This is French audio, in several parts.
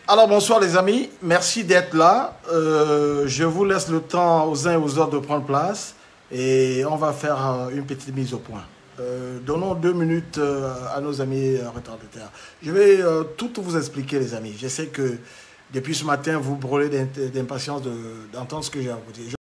Alors bonsoir les amis, merci d'être là. Je vous laisse le temps aux uns et aux autres de prendre place et on va faire une petite mise au point. Donnons 2 minutes à nos amis retardataires. Je vais tout vous expliquer les amis. Je sais que depuis ce matin vous brûlez d'impatience d'entendre ce que j'ai à vous dire.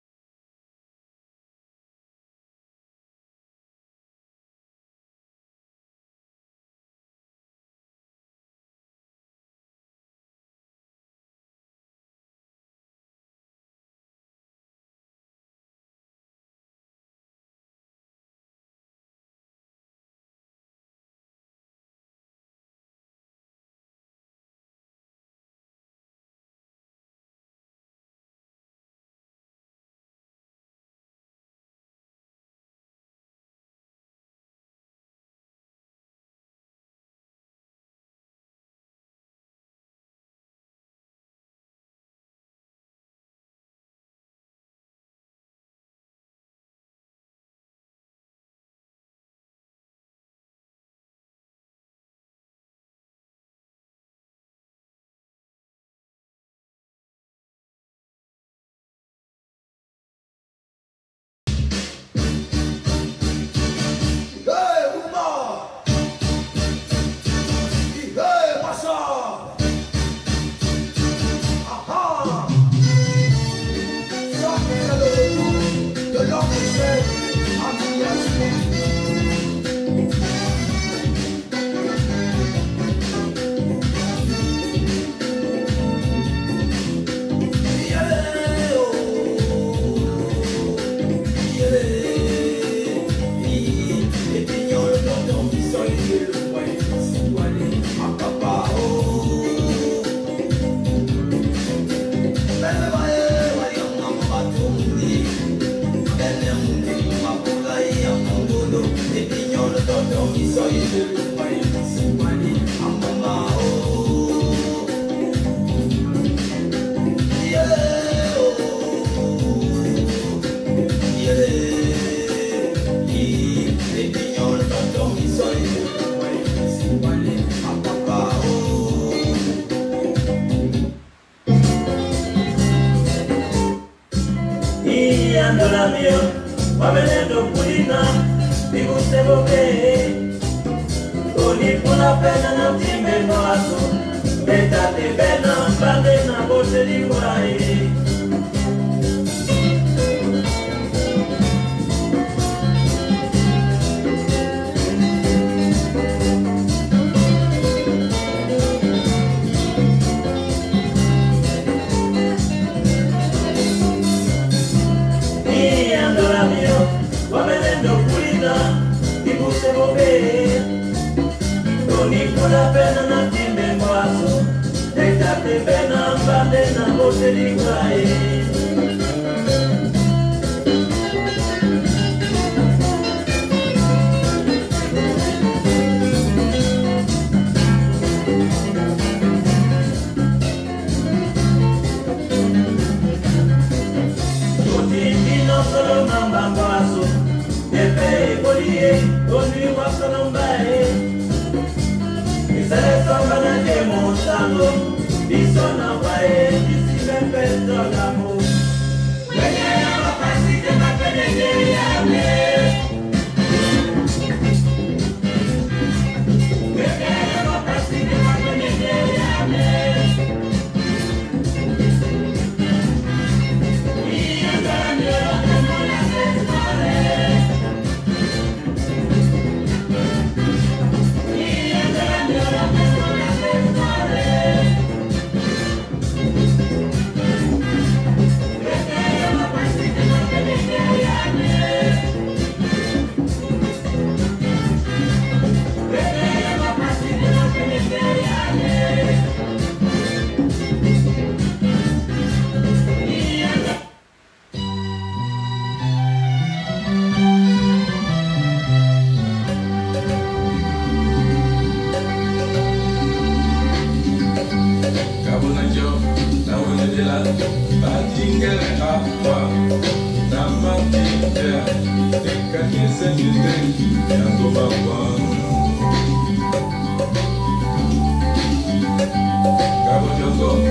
Cabo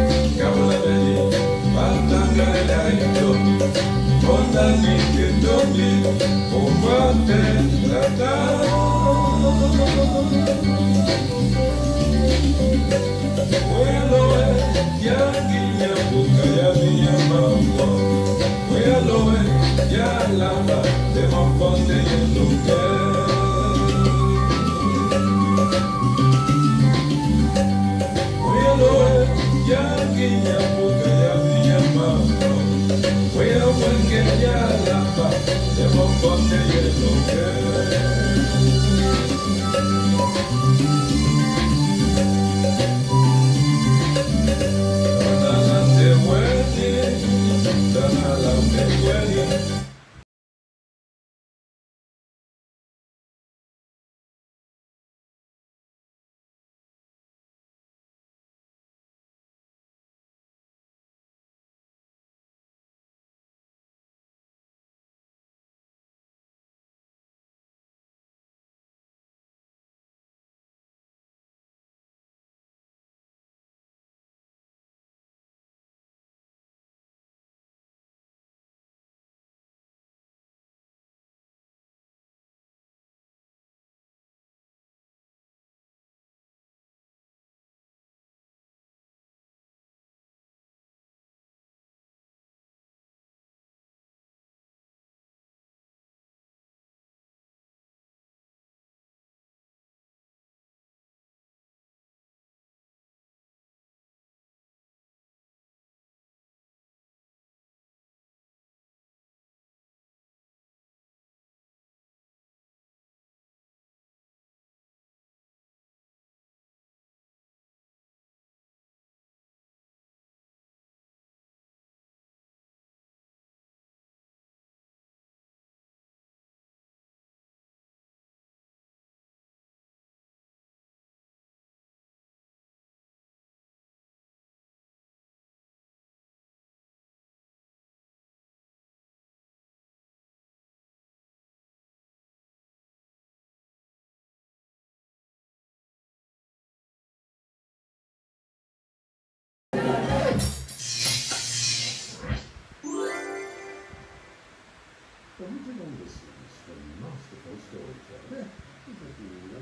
Original listings from Masterful Storyteller.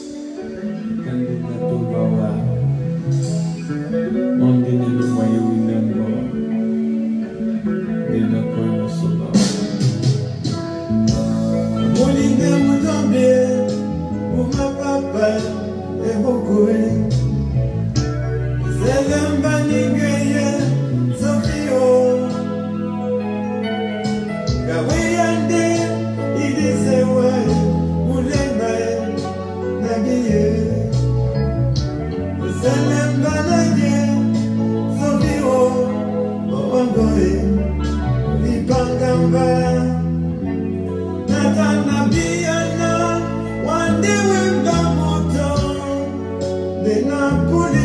Nandun na to bawa onde na lumayo ilan mo di na ko na sula muling na mo tambi umapapa e bukuri zelamba ningeye sofio gaweyande idisewe mulenga nagiye Selembanaje, Sofio, Owangoe, Lipangamba, Natanabiana, Wande Wimbamoto, de Napoli.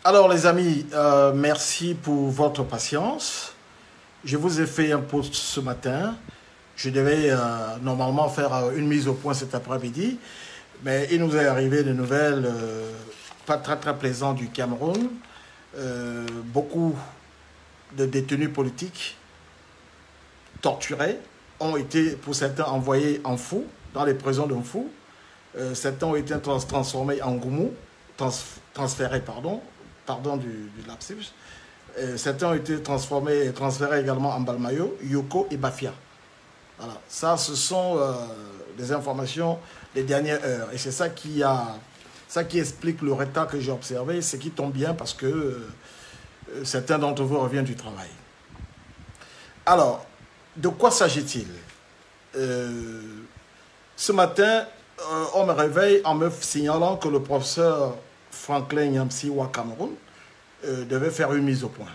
Alors les amis, merci pour votre patience. Je vous ai fait un post ce matin. Je devais normalement faire une mise au point cet après-midi, mais il nous est arrivé de nouvelles pas très plaisantes du Cameroun. Beaucoup de détenus politiques torturés ont été, pour certains, envoyés en fou, dans les prisons de Mfou. Certains ont été transformés en Goumou, transférés, pardon du lapsus. Certains ont été transférés également en Balmayo, Yoko et Bafia. Voilà. Ça, ce sont des informations des dernières heures. Et c'est ça qui explique le retard que j'ai observé, ce qui tombe bien parce que certains d'entre vous reviennent du travail. Alors, de quoi s'agit-il? Ce matin, on me réveille en me signalant que le professeur Franklin Nyamsi au Cameroun devait faire une mise au point.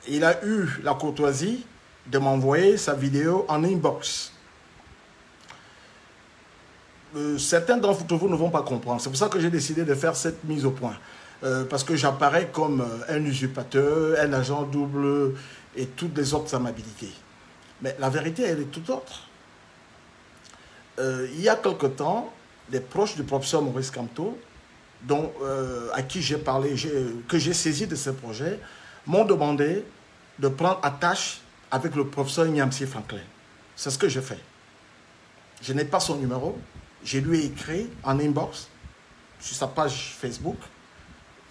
Il a eu la courtoisie de m'envoyer sa vidéo en inbox. Certains d'entre vous ne vont pas comprendre. C'est pour ça que j'ai décidé de faire cette mise au point. Parce que j'apparais comme un usurpateur, un agent double et toutes les autres amabilités. Mais la vérité, elle est tout autre. Il y a quelque temps, des proches du professeur Maurice Kamto, à qui j'ai parlé, que j'ai saisi de ce projet, m'ont demandé de prendre attache avec le professeur Nyamsi Franklin. C'est ce que j'ai fait. Je n'ai pas son numéro. Je lui ai écrit en inbox sur sa page Facebook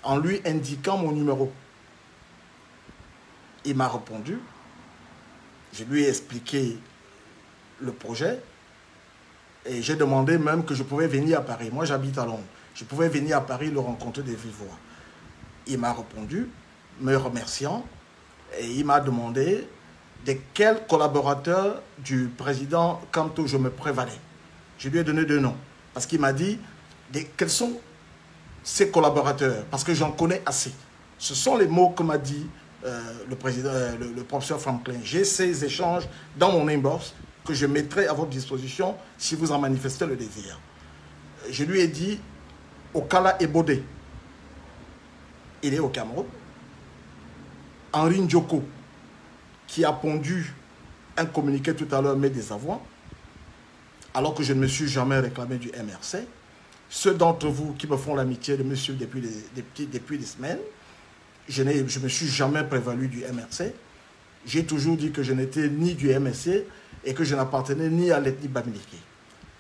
en lui indiquant mon numéro. Il m'a répondu. Je lui ai expliqué le projet et j'ai demandé même que je pouvais venir à Paris. Moi, j'habite à Londres. Je pouvais venir à Paris le rencontrer de vive voix. Il m'a répondu, me remerciant, et il m'a demandé de quel collaborateur du président Kamto je me prévalais. Je lui ai donné 2 noms, parce qu'il m'a dit quels sont ses collaborateurs, parce que j'en connais assez. Ce sont les mots que m'a dit le professeur Franklin. J'ai ces échanges dans mon inbox que je mettrai à votre disposition si vous en manifestez le désir. Je lui ai dit Okala Ebode, il est au Cameroun. Henri Ndjoko, qui a pondu un communiqué tout à l'heure, met des avoirs, alors que je ne me suis jamais réclamé du MRC. Ceux d'entre vous qui me font l'amitié de me suivre depuis des semaines, je ne me suis jamais prévalu du MRC. J'ai toujours dit que je n'étais ni du MRC et que je n'appartenais ni à l'ethnie Bamileke.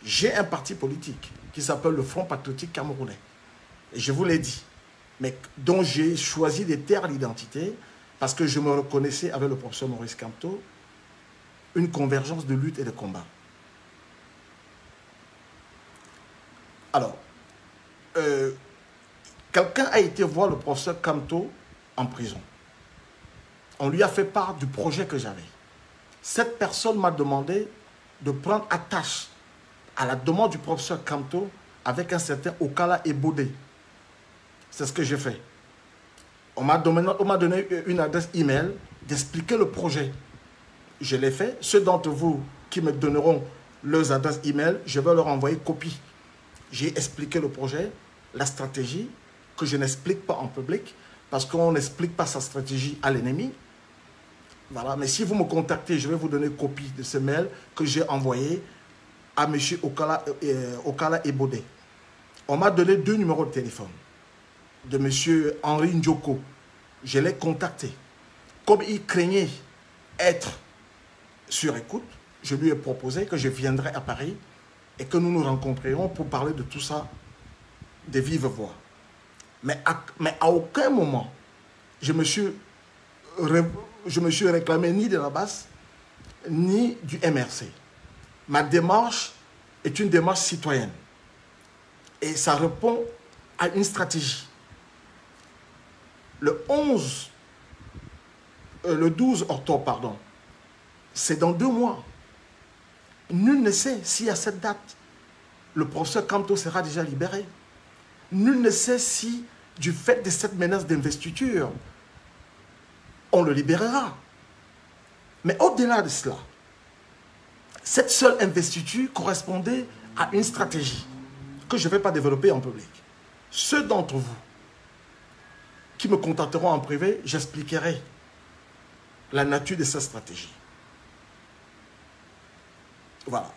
J'ai un parti politique qui s'appelle le Front Patriotique Camerounais. Et je vous l'ai dit, mais dont j'ai choisi de taire l'identité parce que je me reconnaissais avec le professeur Maurice Kamto une convergence de lutte et de combat. Alors, quelqu'un a été voir le professeur Kamto en prison. On lui a fait part du projet que j'avais. Cette personne m'a demandé de prendre attache à la demande du professeur Kamto avec un certain Okala Ebode. C'est ce que j'ai fait. On m'a donné une adresse email d'expliquer le projet. Je l'ai fait. Ceux d'entre vous qui me donneront leurs adresses email, je vais leur envoyer copie. J'ai expliqué le projet, la stratégie, que je n'explique pas en public, parce qu'on n'explique pas sa stratégie à l'ennemi. Voilà. Mais si vous me contactez, je vais vous donner copie de ce mail que j'ai envoyé à M. Okala Ebode. On m'a donné 2 numéros de téléphone de M. Henri Ndjoko. Je l'ai contacté. Comme il craignait être sur écoute, je lui ai proposé que je viendrais à Paris et que nous nous rencontrions pour parler de tout ça de vive voix. Mais à aucun moment, je me suis réclamé ni de la base, ni du MRC. Ma démarche est une démarche citoyenne. Et ça répond à une stratégie. Le 12 octobre, pardon, c'est dans 2 mois. Nul ne sait si à cette date, le professeur Kamto sera déjà libéré. Nul ne sait si, du fait de cette menace d'investiture, on le libérera. Mais au-delà de cela, cette seule investiture correspondait à une stratégie que je ne vais pas développer en public. Ceux d'entre vous qui me contacteront en privé, j'expliquerai la nature de cette stratégie. Voilà.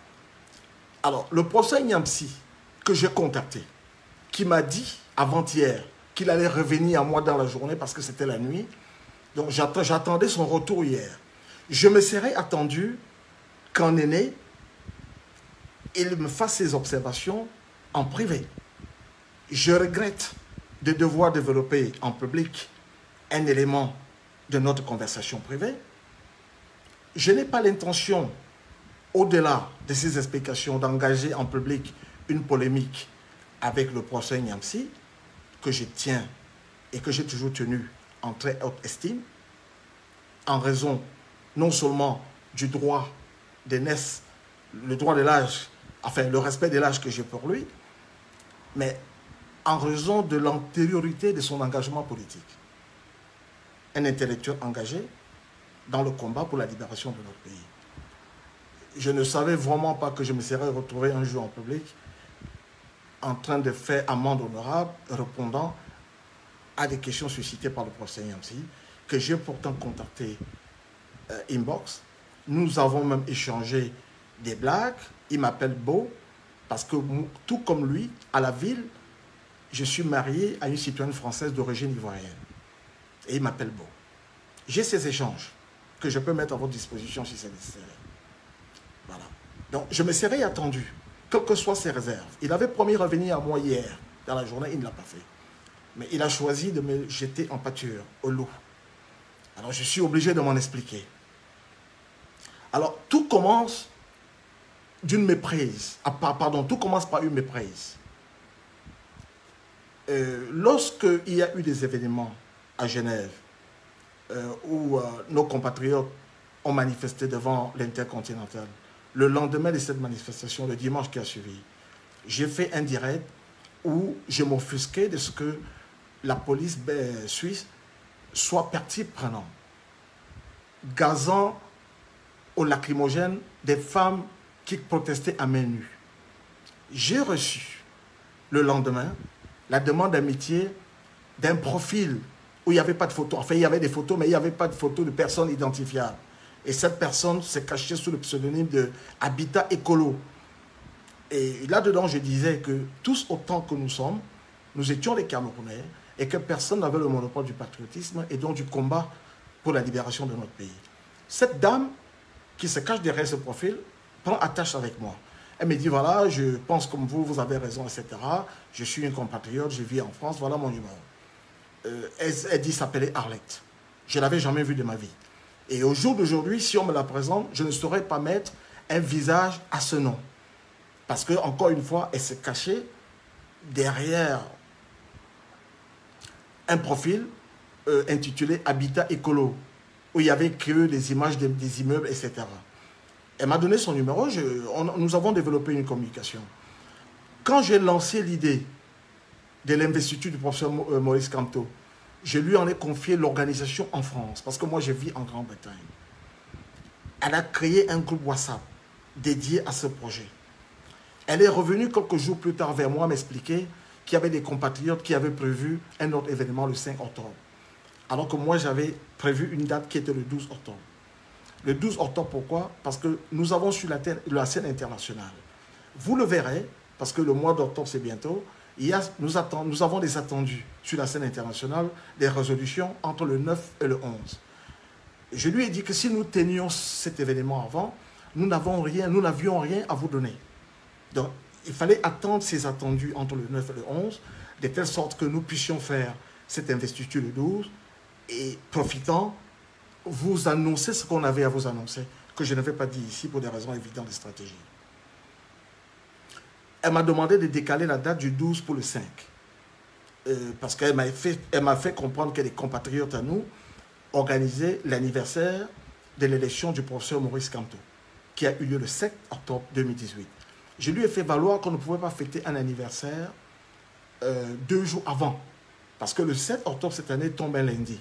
Alors, le professeur Nyamsi, que j'ai contacté, qui m'a dit avant-hier qu'il allait revenir à moi dans la journée parce que c'était la nuit. Donc, j'attendais son retour hier. Je me serais attendu qu'en aîné, il me fasse ses observations en privé. Je regrette de devoir développer en public un élément de notre conversation privée. Je n'ai pas l'intention, au-delà de ces explications, d'engager en public une polémique avec le professeur Nyamsi, que je tiens et que j'ai toujours tenu en très haute estime, en raison non seulement du droit d'aînesse, le droit de l'âge, enfin le respect de l'âge que j'ai pour lui, mais en raison de l'antériorité de son engagement politique. Un intellectuel engagé dans le combat pour la libération de notre pays. Je ne savais vraiment pas que je me serais retrouvé un jour en public en train de faire amende honorable répondant à des questions suscitées par le professeur Nyamsi, que j'ai pourtant contacté inbox. Nous avons même échangé des blagues. Il m'appelle Beau, parce que tout comme lui, à la ville, je suis marié à une citoyenne française d'origine ivoirienne. Et il m'appelle Beau. J'ai ces échanges que je peux mettre à votre disposition si c'est nécessaire. Voilà. Donc, je me serais attendu, quelles que soient ses réserves. Il avait promis de revenir à moi hier, dans la journée, il ne l'a pas fait. Mais il a choisi de me jeter en pâture, au loup. Alors, je suis obligé de m'en expliquer. Alors, tout commence d'une méprise. Pardon, tout commence par une méprise. Lorsqu'il y a eu des événements à Genève, où nos compatriotes ont manifesté devant l'Intercontinental, le lendemain de cette manifestation, le dimanche qui a suivi, j'ai fait un direct où je m'offusquais de ce que la police suisse soit partie prenante, gazant au lacrymogène des femmes qui protestaient à main nue. J'ai reçu le lendemain la demande d'amitié d'un profil où il n'y avait pas de photo. Enfin, il y avait des photos, mais il n'y avait pas de photo de personne identifiable. Et cette personne s'est cachée sous le pseudonyme de Habitat Écolo. Et là-dedans, je disais que tous autant que nous sommes, nous étions des Camerounais et que personne n'avait le monopole du patriotisme et donc du combat pour la libération de notre pays. Cette dame qui se cache derrière ce profil prend attache avec moi. Elle me dit, voilà, je pense comme vous, vous avez raison, etc. Je suis un compatriote, je vis en France, voilà mon numéro. Elle dit s'appeler Arlette. Je ne l'avais jamais vue de ma vie. Et au jour d'aujourd'hui, si on me la présente, je ne saurais pas mettre un visage à ce nom. Parce que, encore une fois, elle s'est cachée derrière un profil intitulé Habitat Écolo, où il y avait créé des images des immeubles, etc. Elle m'a donné son numéro, nous avons développé une communication. Quand j'ai lancé l'idée de l'investiture du professeur Maurice Kamto, je lui en ai confié l'organisation en France, parce que moi je vis en Grande-Bretagne. Elle a créé un groupe WhatsApp dédié à ce projet. Elle est revenue quelques jours plus tard vers moi m'expliquer qu'il y avait des compatriotes qui avaient prévu un autre événement le 5 octobre. Alors que moi j'avais prévu une date qui était le 12 octobre. Le 12 octobre, pourquoi? Parce que nous avons sur la scène internationale. Vous le verrez, parce que le mois d'octobre c'est bientôt, nous avons des attendus sur la scène internationale, des résolutions entre le 9 et le 11. Je lui ai dit que si nous tenions cet événement avant, nous n'avions rien à vous donner. Donc, il fallait attendre ces attendus entre le 9 et le 11, de telle sorte que nous puissions faire cette investiture le 12, et profitant, vous annoncer ce qu'on avait à vous annoncer, que je ne vais pas dire ici pour des raisons évidentes de stratégie. Elle m'a demandé de décaler la date du 12 pour le 5. Parce qu'elle m'a fait comprendre que les compatriotes à nous organisaient l'anniversaire de l'élection du professeur Maurice Kamto, qui a eu lieu le 7 octobre 2018. Je lui ai fait valoir qu'on ne pouvait pas fêter un anniversaire 2 jours avant. Parce que le 7 octobre cette année tombe un lundi.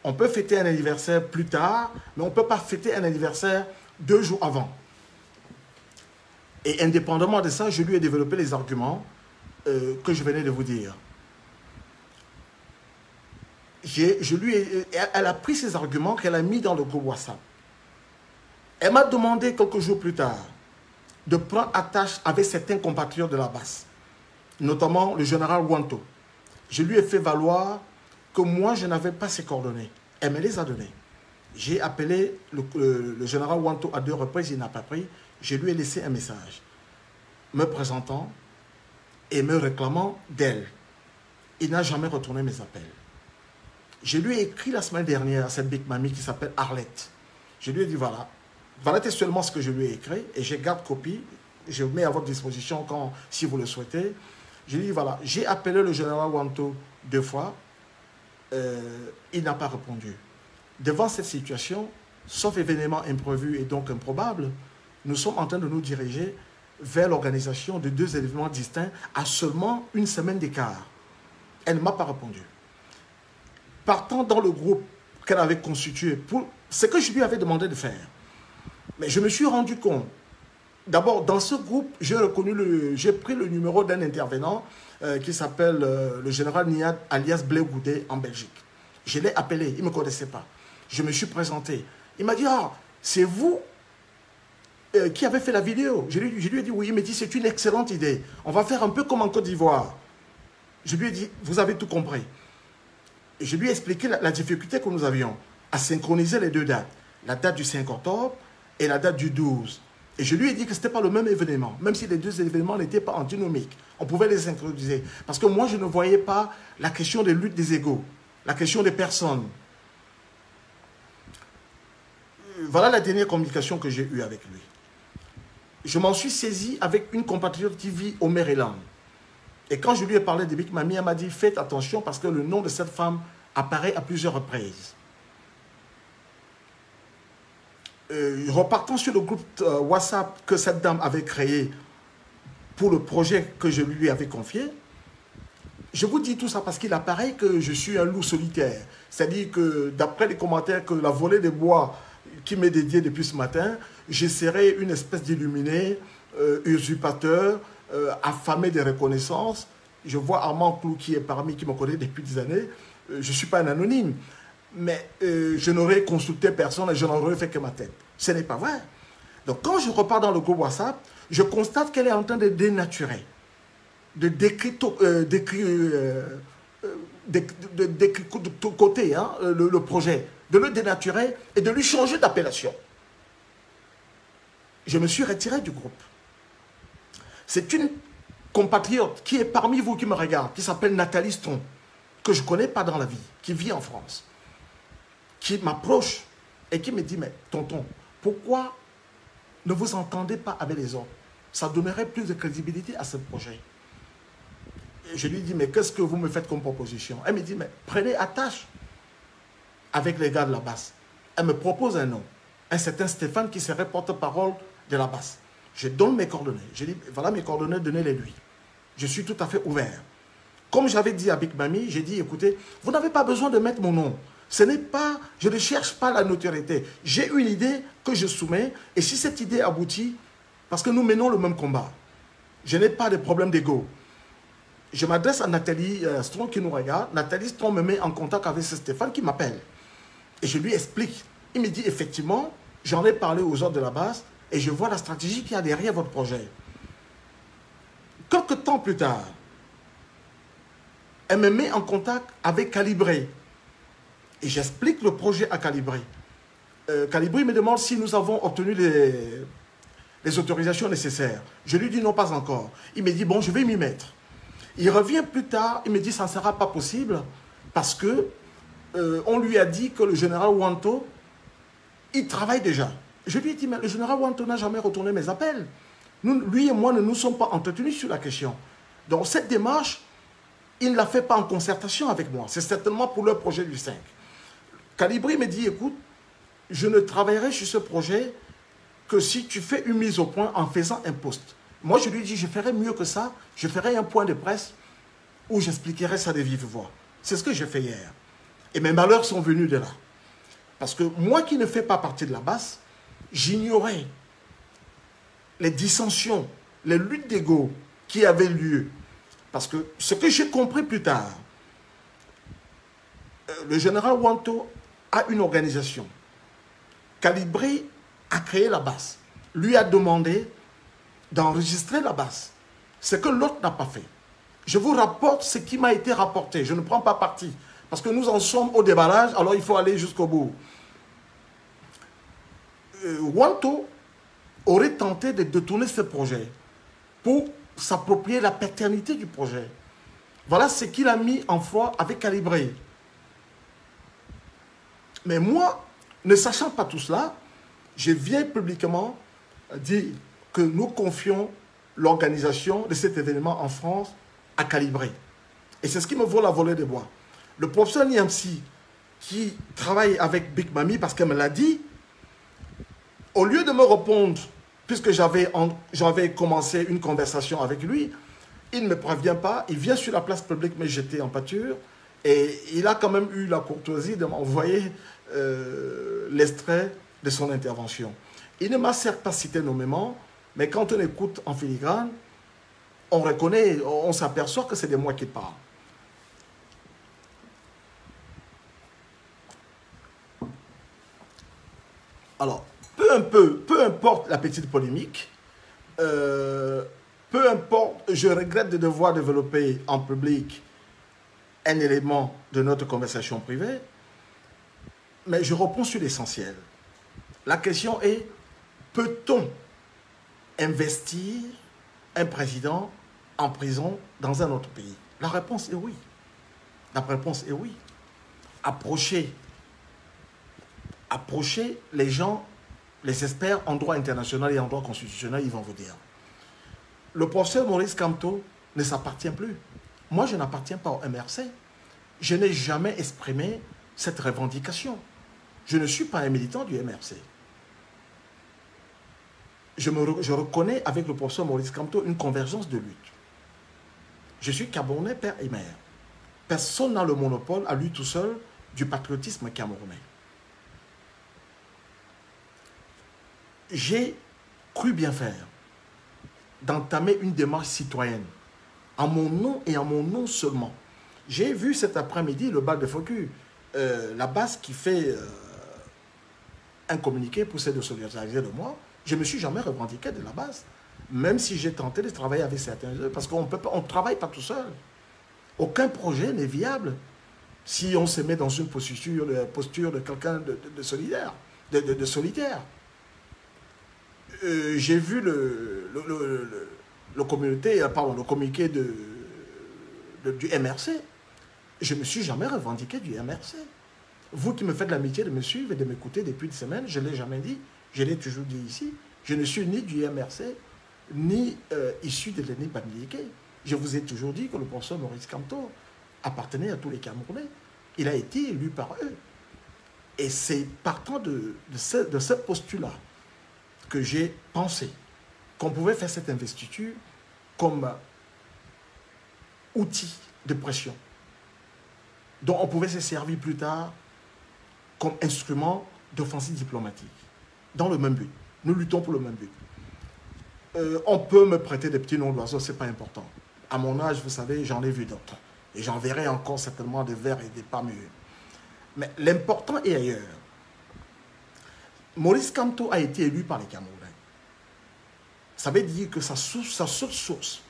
On peut fêter un anniversaire plus tard, mais on ne peut pas fêter un anniversaire 2 jours avant. Et indépendamment de ça, je lui ai développé les arguments que je venais de vous dire. Elle a pris ces arguments qu'elle a mis dans le groupe WhatsApp. Elle m'a demandé quelques jours plus tard de prendre attache avec certains compatriotes de la base, notamment le général Wanto. Je lui ai fait valoir que moi, je n'avais pas ses coordonnées. Elle me les a données. J'ai appelé le général Wanto à 2 reprises, il n'a pas pris. Je lui ai laissé un message me présentant et me réclamant d'elle. Il n'a jamais retourné mes appels. Je lui ai écrit la semaine dernière à cette Big Mamie qui s'appelle Arlette. Je lui ai dit voilà textuellement ce que je lui ai écrit et je garde copie. Je mets à votre disposition si vous le souhaitez. Je lui ai dit voilà, j'ai appelé le général Wanto 2 fois. Il n'a pas répondu. Devant cette situation, sauf événement imprévu et donc improbable, nous sommes en train de nous diriger vers l'organisation de 2 événements distincts à seulement 1 semaine d'écart. Elle ne m'a pas répondu. Partant dans le groupe qu'elle avait constitué pour ce que je lui avais demandé de faire. Mais je me suis rendu compte, d'abord dans ce groupe, j'ai pris le numéro d'un intervenant qui s'appelle le général Niad alias Blé Goudet en Belgique. Je l'ai appelé, il ne me connaissait pas. Je me suis présenté. Il m'a dit, ah, c'est vous qui avez fait la vidéo. Je lui ai dit oui, il m'a dit c'est une excellente idée. On va faire un peu comme en Côte d'Ivoire. Je lui ai dit, vous avez tout compris. Et je lui ai expliqué la difficulté que nous avions à synchroniser les 2 dates. La date du 5 octobre et la date du 12. Et je lui ai dit que ce n'était pas le même événement, même si les 2 événements n'étaient pas antinomiques. On pouvait les synchroniser. Parce que moi, je ne voyais pas la question de lutte des égaux, la question des personnes. Voilà la dernière communication que j'ai eue avec lui. Je m'en suis saisi avec une compatriote qui vit au Maryland. Et quand je lui ai parlé de Big Mamie, elle m'a dit, faites attention parce que le nom de cette femme apparaît à plusieurs reprises. Repartant sur le groupe WhatsApp que cette dame avait créé pour le projet que je lui avais confié, je vous dis tout ça parce qu'il apparaît que je suis un loup solitaire. C'est-à-dire que d'après les commentaires que la volée de bois qui m'est dédiée depuis ce matin, je serai une espèce d'illuminé, usurpateur, affamé de reconnaissance. Je vois Armand Clou qui est parmi, qui me connaît depuis des années. Je ne suis pas un anonyme. Mais je n'aurais consulté personne et je n'aurais fait que ma tête. Ce n'est pas vrai. Donc quand je repars dans le groupe WhatsApp, je constate qu'elle est en train de dénaturer, de détricoter le projet, de le dénaturer et de lui changer d'appellation. Je me suis retiré du groupe. C'est une compatriote qui est parmi vous qui me regarde, qui s'appelle Nathalie Stron, que je ne connais pas dans la vie, qui vit en France, qui m'approche et qui me dit, mais tonton, pourquoi ne vous entendez pas avec les autres? Ça donnerait plus de crédibilité à ce projet. Et je lui dis, mais qu'est-ce que vous me faites comme proposition? Elle me dit, mais prenez attache avec les gars de la base. Elle me propose un nom, un certain Stéphane qui serait porte-parole de la base. Je donne mes coordonnées. Je dis, voilà mes coordonnées, donnez-les lui. Je suis tout à fait ouvert. Comme j'avais dit à Big Mami, j'ai dit, écoutez, vous n'avez pas besoin de mettre mon nom. Ce n'est pas, je ne cherche pas la notoriété. J'ai une idée que je soumets, et si cette idée aboutit, parce que nous menons le même combat, je n'ai pas de problème d'ego. Je m'adresse à Nathalie Strong qui nous regarde. Nathalie Strong me met en contact avec ce Stéphane qui m'appelle. Et je lui explique. Il me dit, effectivement, j'en ai parlé aux autres de la base, et je vois la stratégie qu'il y a derrière votre projet. Quelques temps plus tard, elle me met en contact avec Calibré. Et j'explique le projet à Calibré. Calibré me demande si nous avons obtenu les autorisations nécessaires. Je lui dis non, pas encore. Il me dit, bon, je vais m'y mettre. Il revient plus tard, il me dit, ça ne sera pas possible parce que on lui a dit que le général Wanto, il travaille déjà. Je lui ai dit, mais le général Wanto n'a jamais retourné mes appels. Lui et moi ne nous sommes pas entretenus sur la question. Donc cette démarche, il ne la fait pas en concertation avec moi. C'est certainement pour le projet du 5. Calibri me dit, écoute, je ne travaillerai sur ce projet que si tu fais une mise au point en faisant un post. Moi, je lui dis, je ferai mieux que ça. Je ferai un point de presse où j'expliquerai ça de vive voix. C'est ce que j'ai fait hier. Et mes malheurs sont venus de là. Parce que moi qui ne fais pas partie de la base, j'ignorais les dissensions, les luttes d'ego qui avaient lieu. Parce que ce que j'ai compris plus tard, le général Wanto a une organisation. Calibré a créé la base. Lui a demandé d'enregistrer la base. Ce que l'autre n'a pas fait. Je vous rapporte ce qui m'a été rapporté. Je ne prends pas parti. Parce que nous en sommes au déballage, alors il faut aller jusqu'au bout. Wanto aurait tenté de détourner ce projet pour s'approprier la paternité du projet. Voilà ce qu'il a mis en foi avec Calibré. Mais moi, ne sachant pas tout cela, je viens publiquement dire que nous confions l'organisation de cet événement en France à Calibré. Et c'est ce qui me vaut la volée de bois. Le professeur Niamsi, qui travaille avec Big Mami, parce qu'elle me l'a dit, au lieu de me répondre, puisque j'avais commencé une conversation avec lui, il ne me prévient pas, il vient sur la place publique me jeter en pâture, et il a quand même eu la courtoisie de m'envoyer l'extrait de son intervention. Il ne m'a certes pas cité nommément, mais quand on écoute en filigrane, on reconnaît, on s'aperçoit que c'est de moi qui parle. Alors, peu importe la petite polémique, peu importe, je regrette de devoir développer en public un élément de notre conversation privée, mais je reprends sur l'essentiel. La question est, peut-on investir un président en prison dans un autre pays? La réponse est oui. La réponse est oui. Approcher les gens, les experts en droit international et en droit constitutionnel, ils vont vous dire. Le professeur Maurice Kamto ne s'appartient plus. Moi, je n'appartiens pas au MRC. Je n'ai jamais exprimé cette revendication. Je ne suis pas un militant du MRC. Je reconnais avec le professeur Maurice Kamto une convergence de lutte. Je suis Camerounais, père et mère. Personne n'a le monopole, à lui tout seul, du patriotisme camerounais. J'ai cru bien faire d'entamer une démarche citoyenne, en mon nom et en mon nom seulement. J'ai vu cet après-midi le bal de Focus, la base qui fait un communiqué pour se solidariser de moi. Je ne me suis jamais revendiqué de la base, même si j'ai tenté de travailler avec certains, parce qu'on ne travaille pas tout seul. Aucun projet n'est viable si on se met dans une posture de quelqu'un de solidaire, de solitaire. J'ai vu le communiqué du MRC. Je ne me suis jamais revendiqué du MRC. Vous qui me faites l'amitié de me suivre et de m'écouter depuis une semaine, je ne l'ai jamais dit. Je l'ai toujours dit ici. Je ne suis ni du MRC, ni issu de l'ENI Bandike. Je vous ai toujours dit que le professeur Maurice Kamto appartenait à tous les Camerounais. Il a été élu par eux. Et c'est partant de ce postulat que j'ai pensé qu'on pouvait faire cette investiture comme outil de pression dont on pouvait se servir plus tard comme instrument d'offensive diplomatique, dans le même but. Nous luttons pour le même but. On peut me prêter des petits noms d'oiseaux, ce n'est pas important. À mon âge, vous savez, j'en ai vu d'autres. Et j'en verrai encore certainement des vers et des pas mieux. Mais l'important est ailleurs. Maurice Kamto a été élu par les Camerounais. Ça veut dire que sa seule source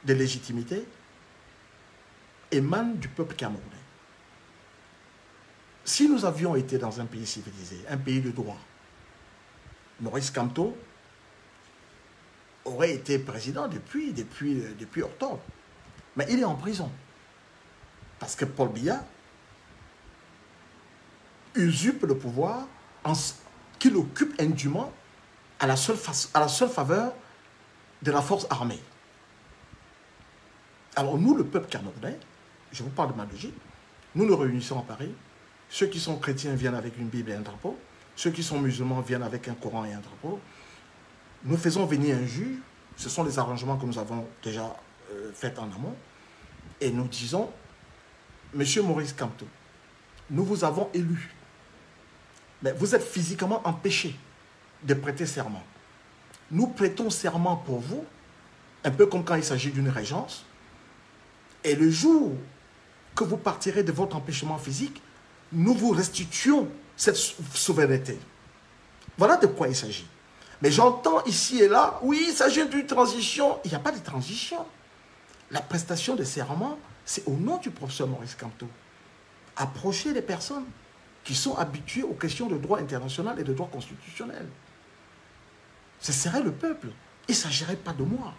de légitimité émane du peuple camerounais. Si nous avions été dans un pays civilisé, un pays de droit, Maurice Kamto aurait été président depuis octobre. Mais il est en prison. Parce que Paul Biya usurpe le pouvoir qu'il occupe indûment à la seule faveur de la force armée. Alors nous, le peuple camerounais, je vous parle de ma logique, nous nous réunissons à Paris. Ceux qui sont chrétiens viennent avec une Bible et un drapeau. Ceux qui sont musulmans viennent avec un Coran et un drapeau. Nous faisons venir un juge. Ce sont les arrangements que nous avons déjà faits en amont. Et nous disons, Monsieur Maurice Kamto, nous vous avons élu. Mais vous êtes physiquement empêché de prêter serment. Nous prêtons serment pour vous, un peu comme quand il s'agit d'une régence. Et le jour que vous partirez de votre empêchement physique, nous vous restituons cette souveraineté. Voilà de quoi il s'agit. Mais j'entends ici et là, oui, il s'agit d'une transition. Il n'y a pas de transition. La prestation de serment, c'est au nom du professeur Maurice Kamto. Approcher les personnes qui sont habituées aux questions de droit international et de droit constitutionnel. Ce serait le peuple. Il ne s'agirait pas de moi.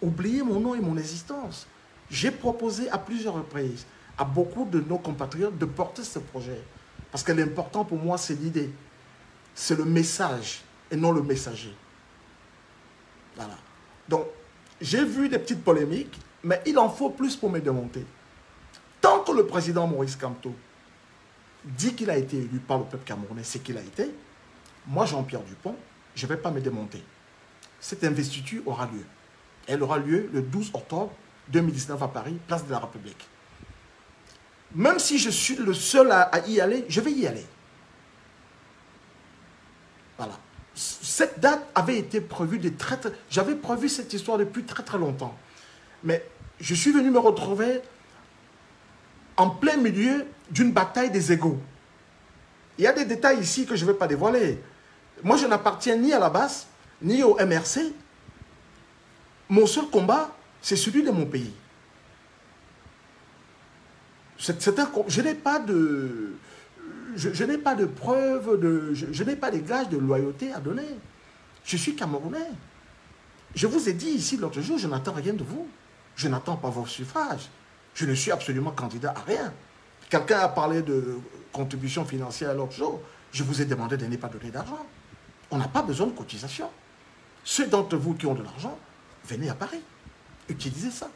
Oubliez mon nom et mon existence. J'ai proposé à plusieurs reprises à beaucoup de nos compatriotes de porter ce projet. Parce que l'important pour moi, c'est l'idée. C'est le message et non le messager. Voilà. Donc, j'ai vu des petites polémiques, mais il en faut plus pour me démonter. Tant que le président Maurice Kamto dit qu'il a été élu par le peuple camerounais, c'est qu'il a été, moi, Jean-Pierre Dupont, je ne vais pas me démonter. Cette investiture aura lieu. Elle aura lieu le 12 octobre 2019 à Paris, place de la République. Même si je suis le seul à y aller, je vais y aller. Voilà. Cette date avait été prévue de j'avais prévu cette histoire depuis très longtemps. Mais je suis venu me retrouver en plein milieu d'une bataille des égos. Il y a des détails ici que je ne vais pas dévoiler. Moi, je n'appartiens ni à la base, ni au MRC. Mon seul combat, c'est celui de mon pays. Je n'ai pas de... Je n'ai pas de preuves, je n'ai pas de gages de loyauté à donner. Je suis Camerounais. Je vous ai dit ici l'autre jour, je n'attends rien de vous. Je n'attends pas vos suffrages. Je ne suis absolument candidat à rien. Quelqu'un a parlé de contribution financière l'autre jour. Je vous ai demandé de ne pas donner d'argent. On n'a pas besoin de cotisation. Ceux d'entre vous qui ont de l'argent, venez à Paris. Utilisez ça.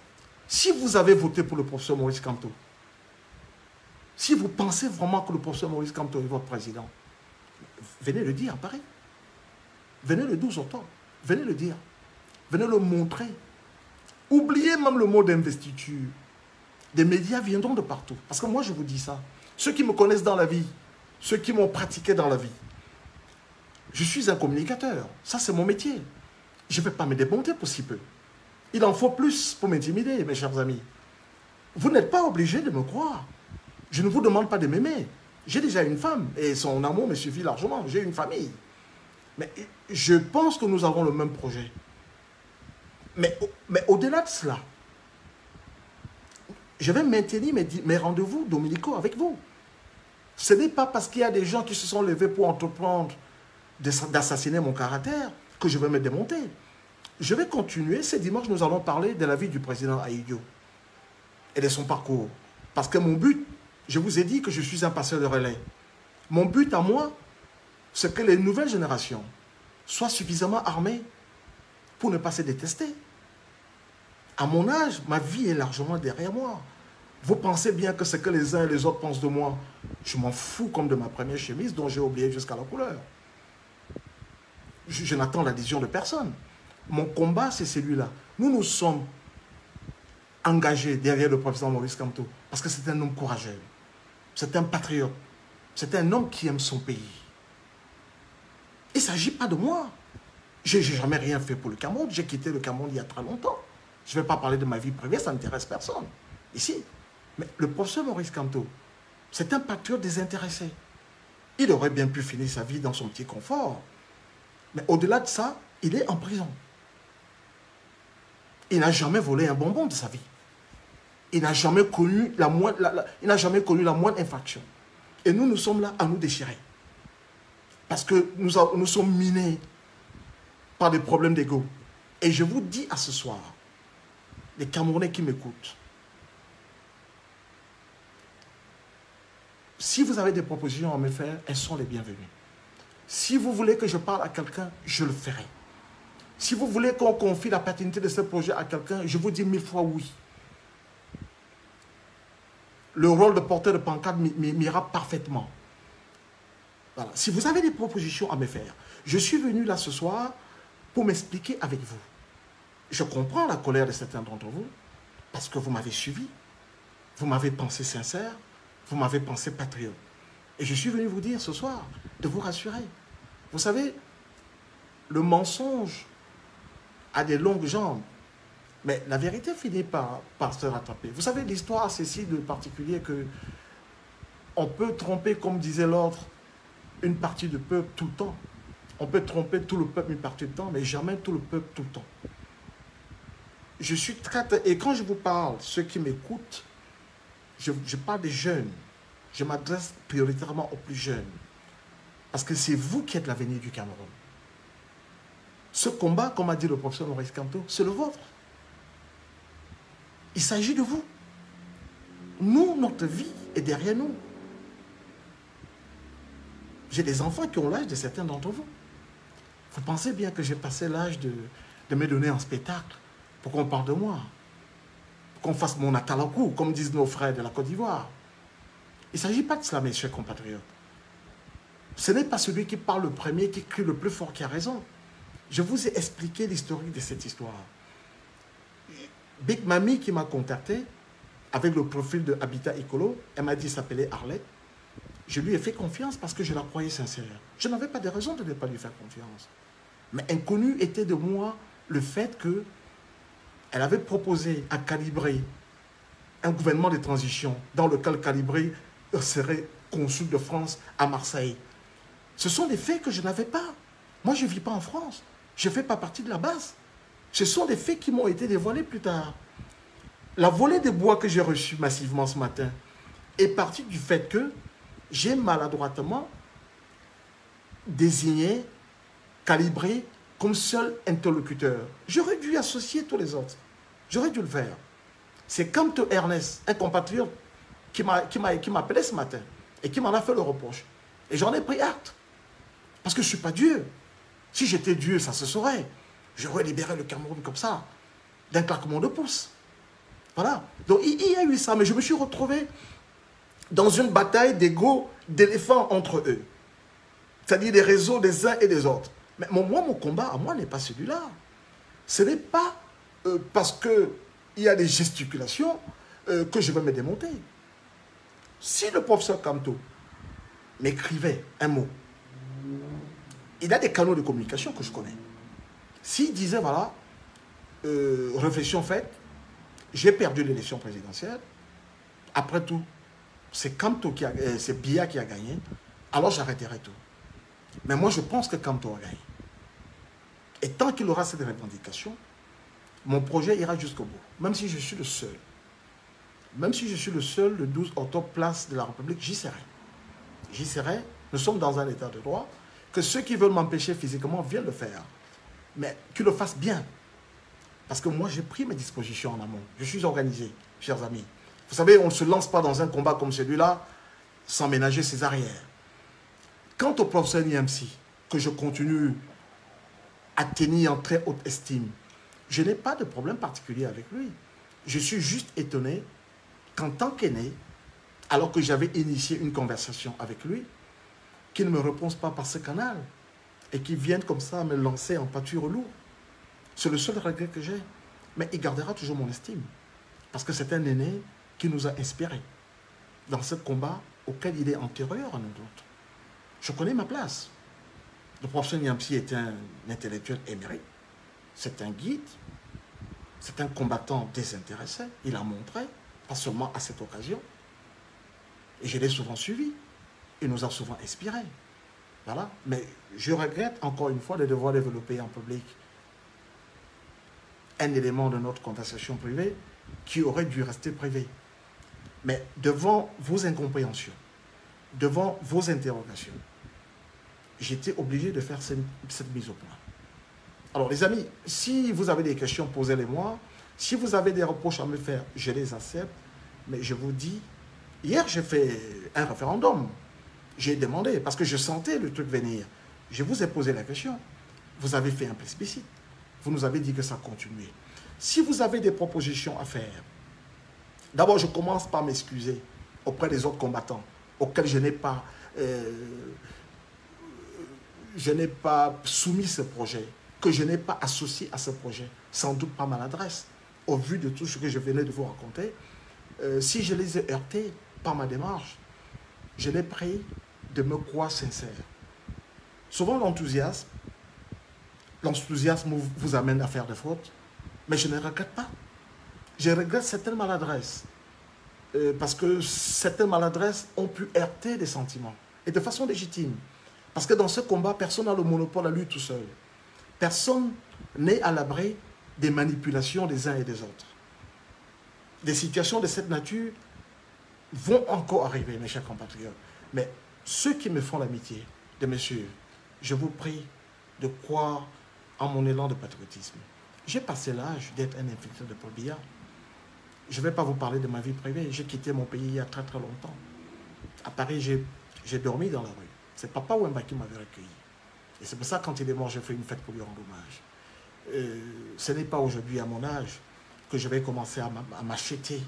Si vous avez voté pour le professeur Maurice Kamto, si vous pensez vraiment que le professeur Maurice Kamto est votre président, venez le dire à Paris. Venez le 12 octobre. Venez le dire. Venez le montrer. Oubliez même le mot d'investiture. Des médias viendront de partout. Parce que moi, je vous dis ça. Ceux qui me connaissent dans la vie, ceux qui m'ont pratiqué dans la vie, je suis un communicateur. Ça, c'est mon métier. Je ne vais pas me démonter pour si peu. Il en faut plus pour m'intimider, mes chers amis. Vous n'êtes pas obligés de me croire. Je ne vous demande pas de m'aimer. J'ai déjà une femme et son amour me suffit largement. J'ai une famille. Mais je pense que nous avons le même projet. Mais au-delà de cela, je vais maintenir mes rendez-vous dominicaux avec vous. Ce n'est pas parce qu'il y a des gens qui se sont levés pour entreprendre d'assassiner mon caractère que je vais me démonter. Je vais continuer. Ce dimanche, nous allons parler de la vie du président Ahidjo et de son parcours. Parce que mon but, je vous ai dit que je suis un passeur de relais. Mon but à moi, c'est que les nouvelles générations soient suffisamment armées pour ne pas se détester. À mon âge, ma vie est largement derrière moi. Vous pensez bien que ce que les uns et les autres pensent de moi, je m'en fous comme de ma première chemise dont j'ai oublié jusqu'à la couleur. Je n'attends l'adhésion de personne. Mon combat, c'est celui-là. Nous nous sommes engagé derrière le professeur Maurice Kamto, parce que c'est un homme courageux, c'est un patriote, c'est un homme qui aime son pays. Il ne s'agit pas de moi. Je n'ai jamais rien fait pour le Cameroun, j'ai quitté le Cameroun il y a très longtemps. Je ne vais pas parler de ma vie privée, ça n'intéresse personne, ici. Mais le professeur Maurice Kamto, c'est un patriote désintéressé. Il aurait bien pu finir sa vie dans son petit confort. Mais au-delà de ça, il est en prison. Il n'a jamais volé un bonbon de sa vie. Il n'a jamais connu la moindre infraction. Et nous, nous sommes là à nous déchirer. Parce que nous sommes minés par des problèmes d'ego. Et je vous dis à ce soir, les Camerounais qui m'écoutent, si vous avez des propositions à me faire, elles sont les bienvenues. Si vous voulez que je parle à quelqu'un, je le ferai. Si vous voulez qu'on confie la paternité de ce projet à quelqu'un, je vous dis 1000 fois oui. Le rôle de porteur de pancarte m'ira parfaitement. Voilà. Si vous avez des propositions à me faire, je suis venu là ce soir pour m'expliquer avec vous. Je comprends la colère de certains d'entre vous, parce que vous m'avez suivi, vous m'avez pensé sincère, vous m'avez pensé patriote. Et je suis venu vous dire ce soir, de vous rassurer. Vous savez, le mensonge a des longues jambes, mais la vérité finit par se rattraper. Vous savez, l'histoire a ceci de particulier que on peut tromper, comme disait l'ordre, une partie du peuple tout le temps. On peut tromper tout le peuple une partie du temps, mais jamais tout le peuple tout le temps. Je suis très... Et quand je vous parle, ceux qui m'écoutent, je parle des jeunes. Je m'adresse prioritairement aux plus jeunes. Parce que c'est vous qui êtes l'avenir du Cameroun. Ce combat, comme a dit le professeur Maurice Kamto, c'est le vôtre. Il s'agit de vous. Nous, notre vie est derrière nous. J'ai des enfants qui ont l'âge de certains d'entre vous. Vous pensez bien que j'ai passé l'âge de me donner un spectacle pour qu'on parle de moi. Pour qu'on fasse mon atalakou, comme disent nos frères de la Côte d'Ivoire. Il ne s'agit pas de cela, mes chers compatriotes. Ce n'est pas celui qui parle le premier, qui crie le plus fort qui a raison. Je vous ai expliqué l'historique de cette histoire. Big Mami qui m'a contacté avec le profil de Habitat Écolo, elle m'a dit qu'il s'appelait Arlette. Je lui ai fait confiance parce que je la croyais sincère. Je n'avais pas de raison de ne pas lui faire confiance. Mais inconnu était de moi le fait qu'elle avait proposé à Calibré un gouvernement de transition dans lequel Calibré serait consul de France à Marseille. Ce sont des faits que je n'avais pas. Moi, je ne vis pas en France. Je ne fais pas partie de la base. Ce sont des faits qui m'ont été dévoilés plus tard. La volée de bois que j'ai reçue massivement ce matin est partie du fait que j'ai maladroitement désigné, calibré comme seul interlocuteur. J'aurais dû associer tous les autres. J'aurais dû le faire. C'est Kamto Ernest, un compatriote, qui m'a appelé ce matin et qui m'en a fait le reproche. Et j'en ai pris acte. Parce que je ne suis pas Dieu. Si j'étais Dieu, ça se saurait. J'aurais libéré le Cameroun comme ça, d'un claquement de pouce. Voilà. Donc il y a eu ça, mais je me suis retrouvé dans une bataille d'ego, d'éléphants entre eux. C'est-à-dire des réseaux des uns et des autres. Mais moi, mon combat à moi n'est pas celui-là. Ce n'est pas parce qu'il y a des gesticulations que je vais me démonter. Si le professeur Kamto m'écrivait un mot, il a des canaux de communication que je connais. S'il disait, voilà, réflexion faite, j'ai perdu l'élection présidentielle, après tout, c'est c'est Biya qui a gagné, alors j'arrêterai tout. Mais moi, je pense que Kamto a gagné. Et tant qu'il aura cette revendication, mon projet ira jusqu'au bout. Même si je suis le seul. Même si je suis le seul, le 12 octobre, place de la République, j'y serai. J'y serai. Nous sommes dans un état de droit. Que ceux qui veulent m'empêcher physiquement viennent le faire. Mais qu'ils le fassent bien. Parce que moi, j'ai pris mes dispositions en amont. Je suis organisé, chers amis. Vous savez, on ne se lance pas dans un combat comme celui-là sans ménager ses arrières. Quant au professeur Niamsi, que je continue à tenir en très haute estime, je n'ai pas de problème particulier avec lui. Je suis juste étonné qu'en tant qu'aîné, alors que j'avais initié une conversation avec lui, qu'il ne me réponde pas par ce canal et qu'il vienne comme ça me lancer en pâture lourd. C'est le seul regret que j'ai. Mais il gardera toujours mon estime. Parce que c'est un aîné qui nous a inspirés dans ce combat auquel il est antérieur à nous autres. Je connais ma place. Le professeur Niamsi est un intellectuel émérite. C'est un guide. C'est un combattant désintéressé. Il a montré, pas seulement à cette occasion. Et je l'ai souvent suivi. Il nous a souvent inspirés. Voilà. Mais je regrette encore une fois de devoir développer en public un élément de notre conversation privée qui aurait dû rester privé. Mais devant vos incompréhensions, devant vos interrogations, j'étais obligé de faire cette mise au point. Alors les amis, si vous avez des questions, posez-les-moi. Si vous avez des reproches à me faire, je les accepte. Mais je vous dis, hier j'ai fait un référendum. J'ai demandé, parce que je sentais le truc venir. Je vous ai posé la question. Vous avez fait un plébiscite. Vous nous avez dit que ça continuait. Si vous avez des propositions à faire, d'abord je commence par m'excuser auprès des autres combattants auxquels je n'ai pas soumis ce projet, que je n'ai pas associé à ce projet, sans doute pas maladresse, au vu de tout ce que je venais de vous raconter. Si je les ai heurtés par ma démarche, je les prie de me croire sincère. Souvent l'enthousiasme vous amène à faire des fautes, mais je ne regrette pas. Je regrette certaines maladresses, parce que certaines maladresses ont pu heurter des sentiments, et de façon légitime. Parce que dans ce combat, personne n'a le monopole à lui tout seul. Personne n'est à l'abri des manipulations des uns et des autres. Des situations de cette nature vont encore arriver, mes chers compatriotes. Mais ceux qui me font l'amitié de me suivre, je vous prie de croire en mon élan de patriotisme. J'ai passé l'âge d'être un infiltré de Paul Biya. Je ne vais pas vous parler de ma vie privée. J'ai quitté mon pays il y a très très longtemps. À Paris, j'ai dormi dans la rue. C'est Papa Wemba qui m'avait recueilli. Et c'est pour ça que quand il est mort, j'ai fait une fête pour lui rendre hommage. Ce n'est pas aujourd'hui, à mon âge, que je vais commencer à m'acheter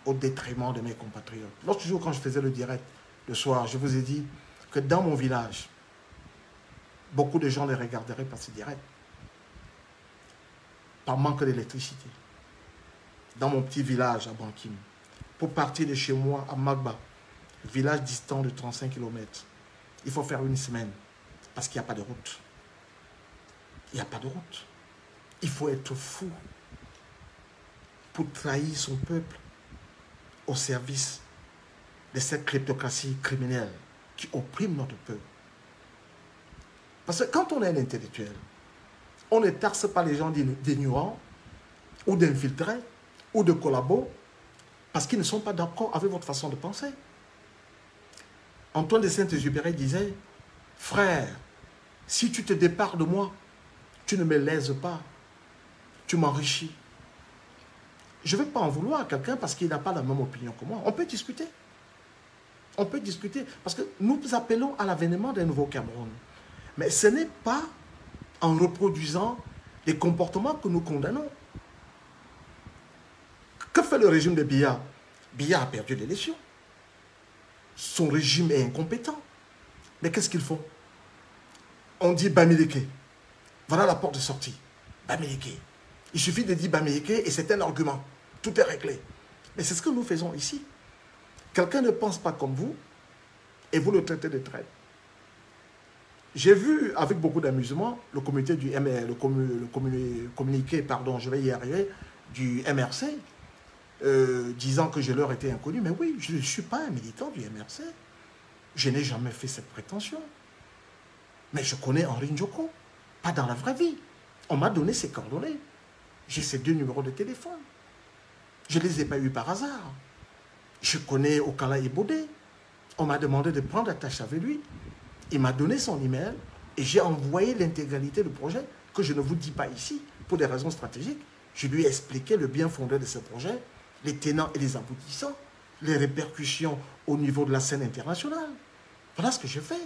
au détriment de mes compatriotes. L'autre jour, quand je faisais le direct le soir, je vous ai dit que dans mon village, beaucoup de gens les regarderaient passer direct. Par manque d'électricité. Dans mon petit village à Bankim, pour partir de chez moi à Magba, village distant de 35 km, il faut faire une semaine parce qu'il n'y a pas de route. Il n'y a pas de route. Il faut être fou pour trahir son peuple au service de cette kleptocratie criminelle qui opprime notre peuple. Parce que quand on est un intellectuel, on ne taxe pas les gens d'ignorants ou d'infiltrés ou de collabos parce qu'ils ne sont pas d'accord avec votre façon de penser. Antoine de Saint-Exupéry disait, « Frère, si tu te départs de moi, tu ne me lèses pas, tu m'enrichis. » Je ne vais pas en vouloir à quelqu'un parce qu'il n'a pas la même opinion que moi. On peut discuter. On peut discuter parce que nous appelons à l'avènement d'un nouveau Cameroun. Mais ce n'est pas en reproduisant des comportements que nous condamnons. Que fait le régime de Biya? Biya a perdu l'élection. Son régime est incompétent. Mais qu'est-ce qu'ils font? On dit Bamileke. Voilà la porte de sortie. Bamileke. Il suffit de dire Bamileke et c'est un argument. Tout est réglé. Mais c'est ce que nous faisons ici. Quelqu'un ne pense pas comme vous et vous le traitez de traître. J'ai vu avec beaucoup d'amusement le comité du communiqué, pardon, je vais y arriver, du MRC, disant que je leur étais inconnu. Mais oui, je ne suis pas un militant du MRC. Je n'ai jamais fait cette prétention. Mais je connais Henri Njoko, pas dans la vraie vie. On m'a donné ses coordonnées. J'ai ses 2 numéros de téléphone. Je ne les ai pas eus par hasard. Je connais Okala Ebodé. On m'a demandé de prendre attache avec lui. Il m'a donné son email et j'ai envoyé l'intégralité du projet que je ne vous dis pas ici pour des raisons stratégiques. Je lui ai expliqué le bien fondé de ce projet, les tenants et les aboutissants, les répercussions au niveau de la scène internationale. Voilà ce que j'ai fait.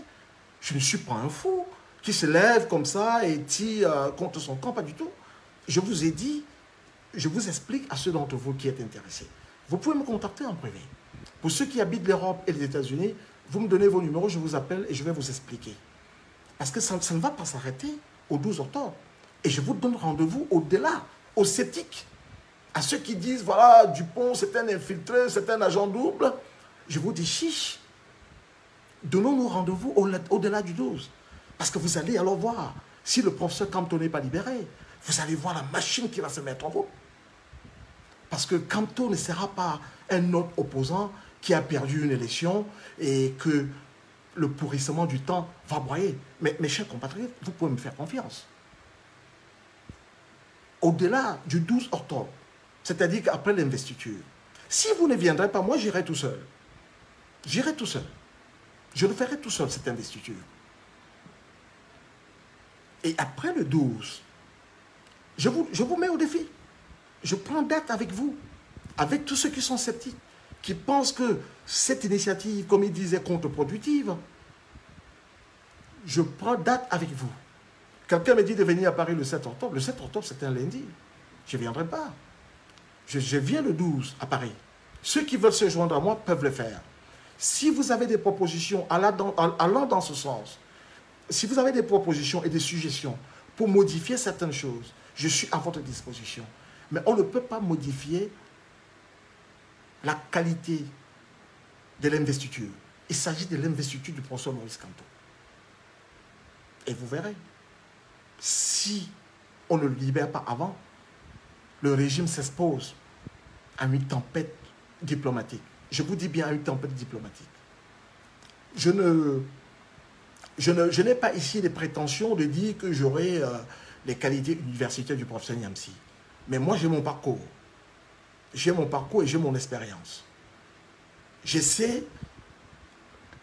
Je ne suis pas un fou qui se lève comme ça et tire contre son camp, pas du tout. Je vous ai dit, je vous explique à ceux d'entre vous qui êtes intéressés. Vous pouvez me contacter en privé. Pour ceux qui habitent l'Europe et les États-Unis, vous me donnez vos numéros, je vous appelle et je vais vous expliquer. Parce que ça ne va pas s'arrêter au 12 octobre. Et je vous donne rendez-vous au-delà, au sceptique, À ceux qui disent, voilà, Dupont, c'est un infiltré, c'est un agent double, je vous dis, chiche. Donnons-nous rendez-vous au-delà du 12. Parce que vous allez alors voir, si le professeur Camteau n'est pas libéré, vous allez voir la machine qui va se mettre en route. Parce que Camteau ne sera pas un autre opposant qui a perdu une élection et que le pourrissement du temps va broyer. Mais mes chers compatriotes, vous pouvez me faire confiance. Au-delà du 12 octobre, c'est-à-dire qu'après l'investiture, si vous ne viendrez pas, moi j'irai tout seul. J'irai tout seul. Je le ferai tout seul, cette investiture. Et après le 12, je vous mets au défi. Je prends date avec vous, avec tous ceux qui sont sceptiques, qui pensent que cette initiative, comme ils disaient, contre-productive. Je prends date avec vous. Quelqu'un me dit de venir à Paris le 7 octobre. Le 7 octobre, c'est un lundi. Je ne viendrai pas. Je viens le 12 à Paris. Ceux qui veulent se joindre à moi peuvent le faire. Si vous avez des propositions allant dans ce sens, si vous avez des propositions et des suggestions pour modifier certaines choses, je suis à votre disposition. Mais on ne peut pas modifier la qualité de l'investiture. Il s'agit de l'investiture du professeur Maurice Kamto. Et vous verrez, si on ne le libère pas avant, le régime s'expose à une tempête diplomatique. Je vous dis bien à une tempête diplomatique. Je n'ai pas ici les prétentions de dire que j'aurai les qualités universitaires du professeur Niamsi. Mais moi, j'ai mon parcours. J'ai mon parcours et j'ai mon expérience. Je sais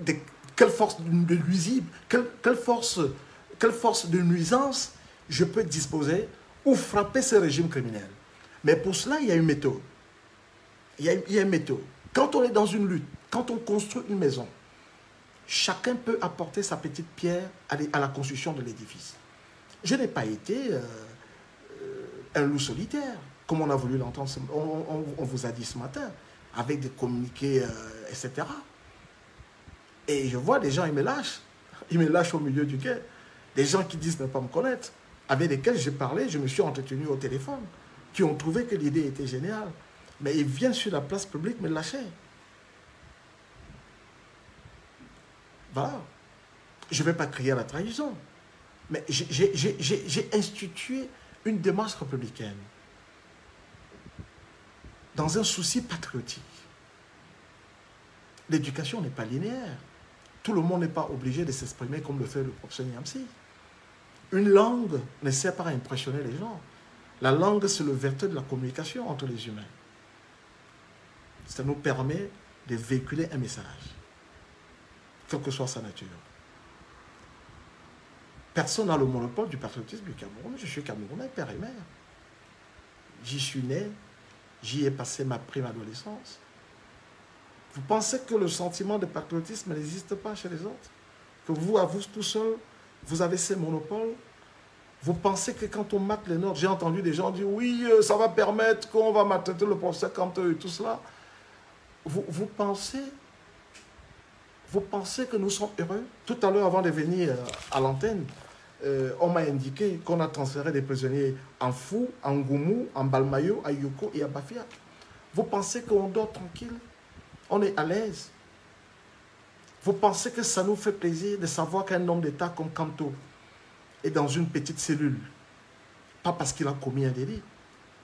de quelle force de nuisible, quelle force de nuisance je peux disposer ou frapper ce régime criminel. Mais pour cela, il y a une méthode. Il y a une méthode. Quand on est dans une lutte, quand on construit une maison, chacun peut apporter sa petite pierre à la construction de l'édifice. Je n'ai pas été un loup solitaire, comme on a voulu l'entendre, on vous a dit ce matin, avec des communiqués, etc. Et je vois des gens, ils me lâchent au milieu du quai. Des gens qui disent ne pas me connaître, avec lesquels j'ai parlé, je me suis entretenu au téléphone, qui ont trouvé que l'idée était géniale. Mais ils viennent sur la place publique me lâcher. Voilà. Je ne vais pas crier à la trahison. Mais j'ai institué une démarche républicaine dans un souci patriotique. L'éducation n'est pas linéaire. Tout le monde n'est pas obligé de s'exprimer comme le fait le professeur Niamsi. Une langue ne sert pas à impressionner les gens. La langue, c'est le vecteur de la communication entre les humains. Ça nous permet de véhiculer un message, quelle que soit sa nature. Personne n'a le monopole du patriotisme du Cameroun. Je suis Camerounais, père et mère. J'y suis né, j'y ai passé ma prime adolescence. Vous pensez que le sentiment de patriotisme n'existe pas chez les autres? Que vous, à vous tout seul, vous avez ces monopoles? Vous pensez que quand on mate les nôtres, j'ai entendu des gens dire oui, ça va permettre qu'on va mater le professeur Kamto et tout cela. Vous pensez que nous sommes heureux? Tout à l'heure, avant de venir à l'antenne, on m'a indiqué qu'on a transféré des prisonniers en Fou, en Goumou, en Balmayo, à Yoko et à Bafia. Vous pensez qu'on dort tranquille? On est à l'aise? Vous pensez que ça nous fait plaisir de savoir qu'un homme d'État comme Kamto est dans une petite cellule? Pas parce qu'il a commis un délit,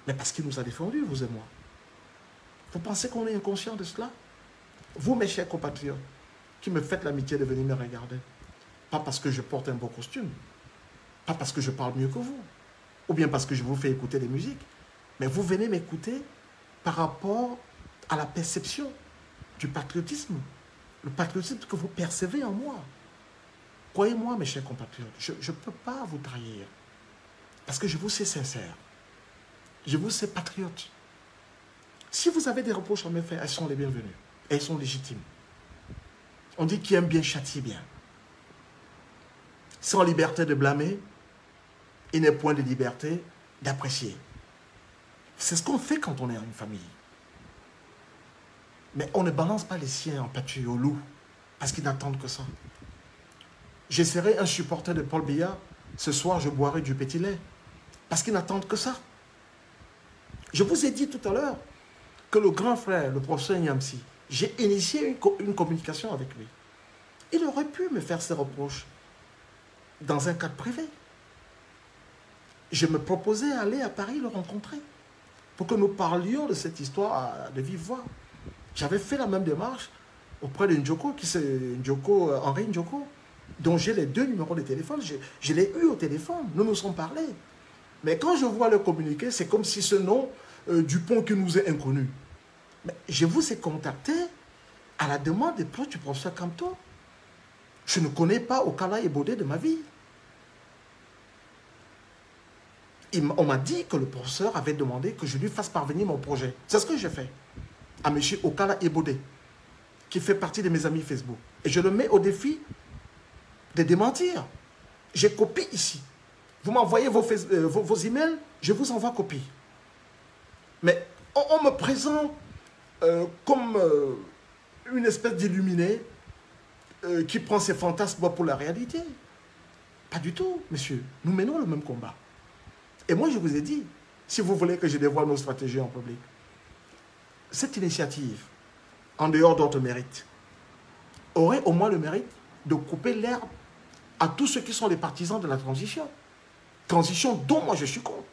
mais parce qu'il nous a défendus, vous et moi. Vous pensez qu'on est inconscient de cela? Vous, mes chers compatriotes, qui me faites l'amitié de venir me regarder, pas parce que je porte un beau costume, pas parce que je parle mieux que vous, ou bien parce que je vous fais écouter des musiques, mais vous venez m'écouter par rapport à la perception du patriotisme, le patriotisme que vous percevez en moi. Croyez-moi, mes chers compatriotes, je ne peux pas vous trahir, parce que je vous sais sincère, je vous sais patriote. Si vous avez des reproches à me faire, elles sont les bienvenues, elles sont légitimes. On dit qui aime bien châtie bien. Sans liberté de blâmer, il n'est point de liberté d'apprécier. C'est ce qu'on fait quand on est en une famille. Mais on ne balance pas les siens en pâture au loup, parce qu'ils n'attendent que ça. Je serai un supporter de Paul Biya, ce soir je boirai du petit lait, parce qu'ils n'attendent que ça. Je vous ai dit tout à l'heure que le grand frère, le professeur Nyamsi, j'ai initié une communication avec lui. Il aurait pu me faire ses reproches dans un cadre privé. Je me proposais d'aller à Paris le rencontrer pour que nous parlions de cette histoire de vive voix. J'avais fait la même démarche auprès de Ndjoko, Henri Ndjoko, dont j'ai les 2 numéros de téléphone. Je l'ai eu au téléphone, nous nous sommes parlé. Mais quand je vois le communiqué, c'est comme si ce nom Dupont qui nous est inconnu. Mais je vous ai contacté à la demande des proches du professeur Kamto. Je ne connais pas Okala Ebode de ma vie. On m'a dit que le professeur avait demandé que je lui fasse parvenir mon projet. C'est ce que j'ai fait à M. Okala Ebode, qui fait partie de mes amis Facebook. Et je le mets au défi de démentir. J'ai copié ici. Vous m'envoyez vos emails, je vous envoie copie. Mais on me présente comme une espèce d'illuminé qui prend ses fantasmes pour la réalité. Pas du tout, monsieur. Nous menons le même combat. Et moi, je vous ai dit, si vous voulez que je dévoile nos stratégies en public, cette initiative, en dehors d'autres mérites, aurait au moins le mérite de couper l'herbe à tous ceux qui sont les partisans de la transition. Transition dont moi je suis contre.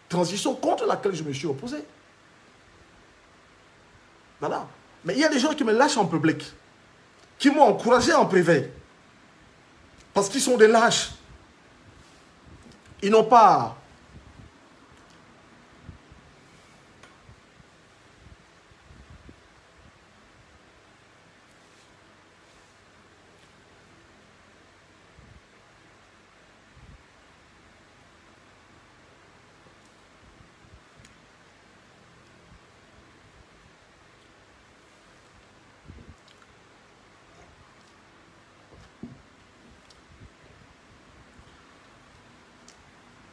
Transition contre laquelle je me suis opposé. Voilà. Mais il y a des gens qui me lâchent en public, qui m'ont encouragé en privé, parce qu'ils sont des lâches. Ils n'ont pas...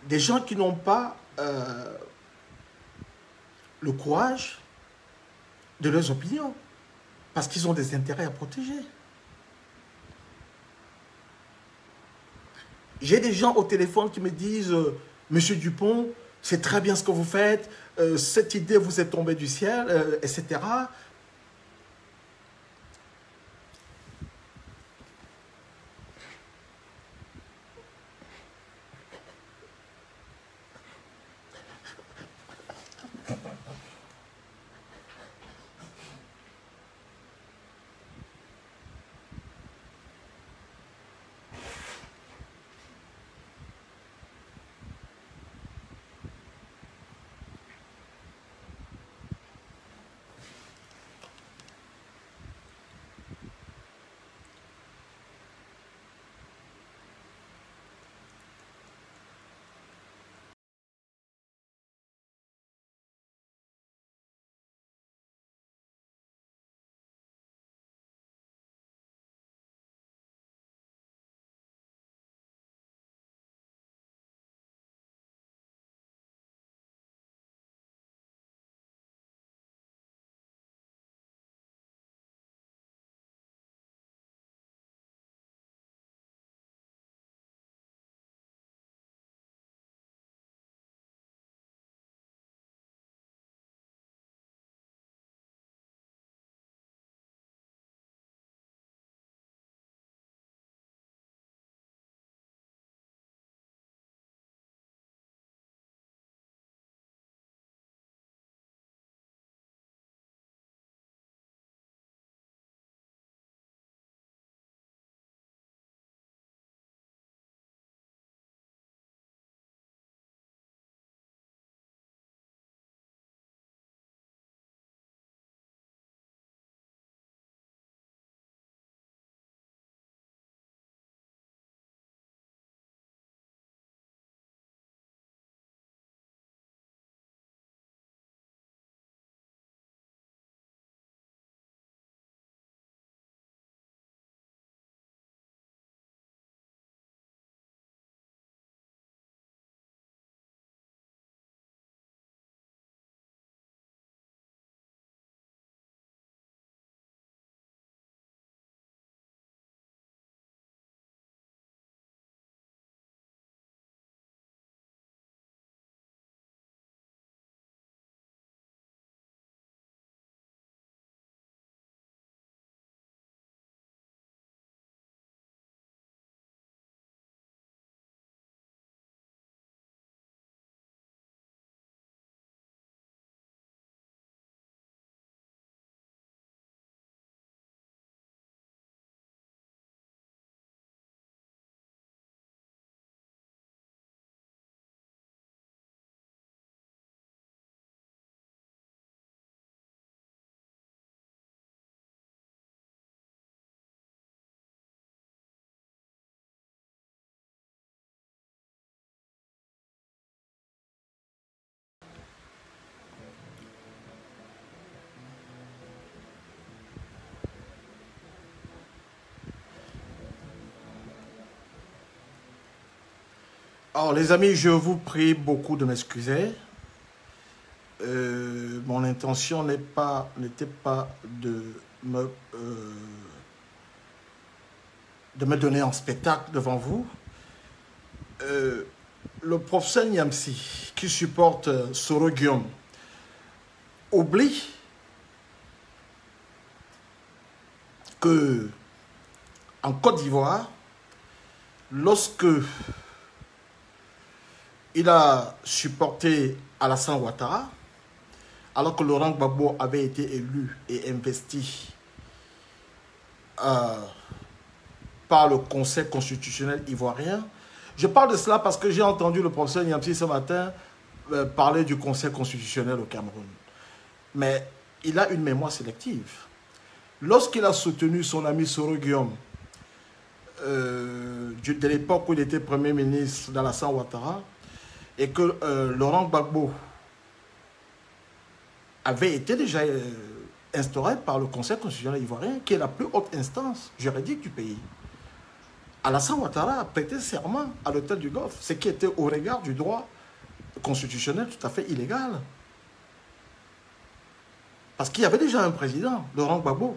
Des gens qui n'ont pas le courage de leurs opinions, parce qu'ils ont des intérêts à protéger. J'ai des gens au téléphone qui me disent « Monsieur Dupont, c'est très bien ce que vous faites, cette idée vous est tombée du ciel, etc. » Alors, les amis, je vous prie beaucoup de m'excuser. Mon intention n'était pas de me donner en spectacle devant vous. Le professeur Niamsi, qui supporte Soro Guillaume, oublie que en Côte d'Ivoire, lorsque il a supporté Alassane Ouattara, alors que Laurent Gbagbo avait été élu et investi par le Conseil constitutionnel ivoirien. Je parle de cela parce que j'ai entendu le professeur Niamsi ce matin parler du Conseil constitutionnel au Cameroun. Mais il a une mémoire sélective. Lorsqu'il a soutenu son ami Soro Guillaume, de l'époque où il était Premier ministre d'Alassane Ouattara, et que Laurent Gbagbo avait été déjà instauré par le Conseil constitutionnel ivoirien, qui est la plus haute instance juridique du pays. Alassane Ouattara a prêté serment à l'hôtel du Golfe, ce qui était au regard du droit constitutionnel tout à fait illégal. Parce qu'il y avait déjà un président, Laurent Gbagbo,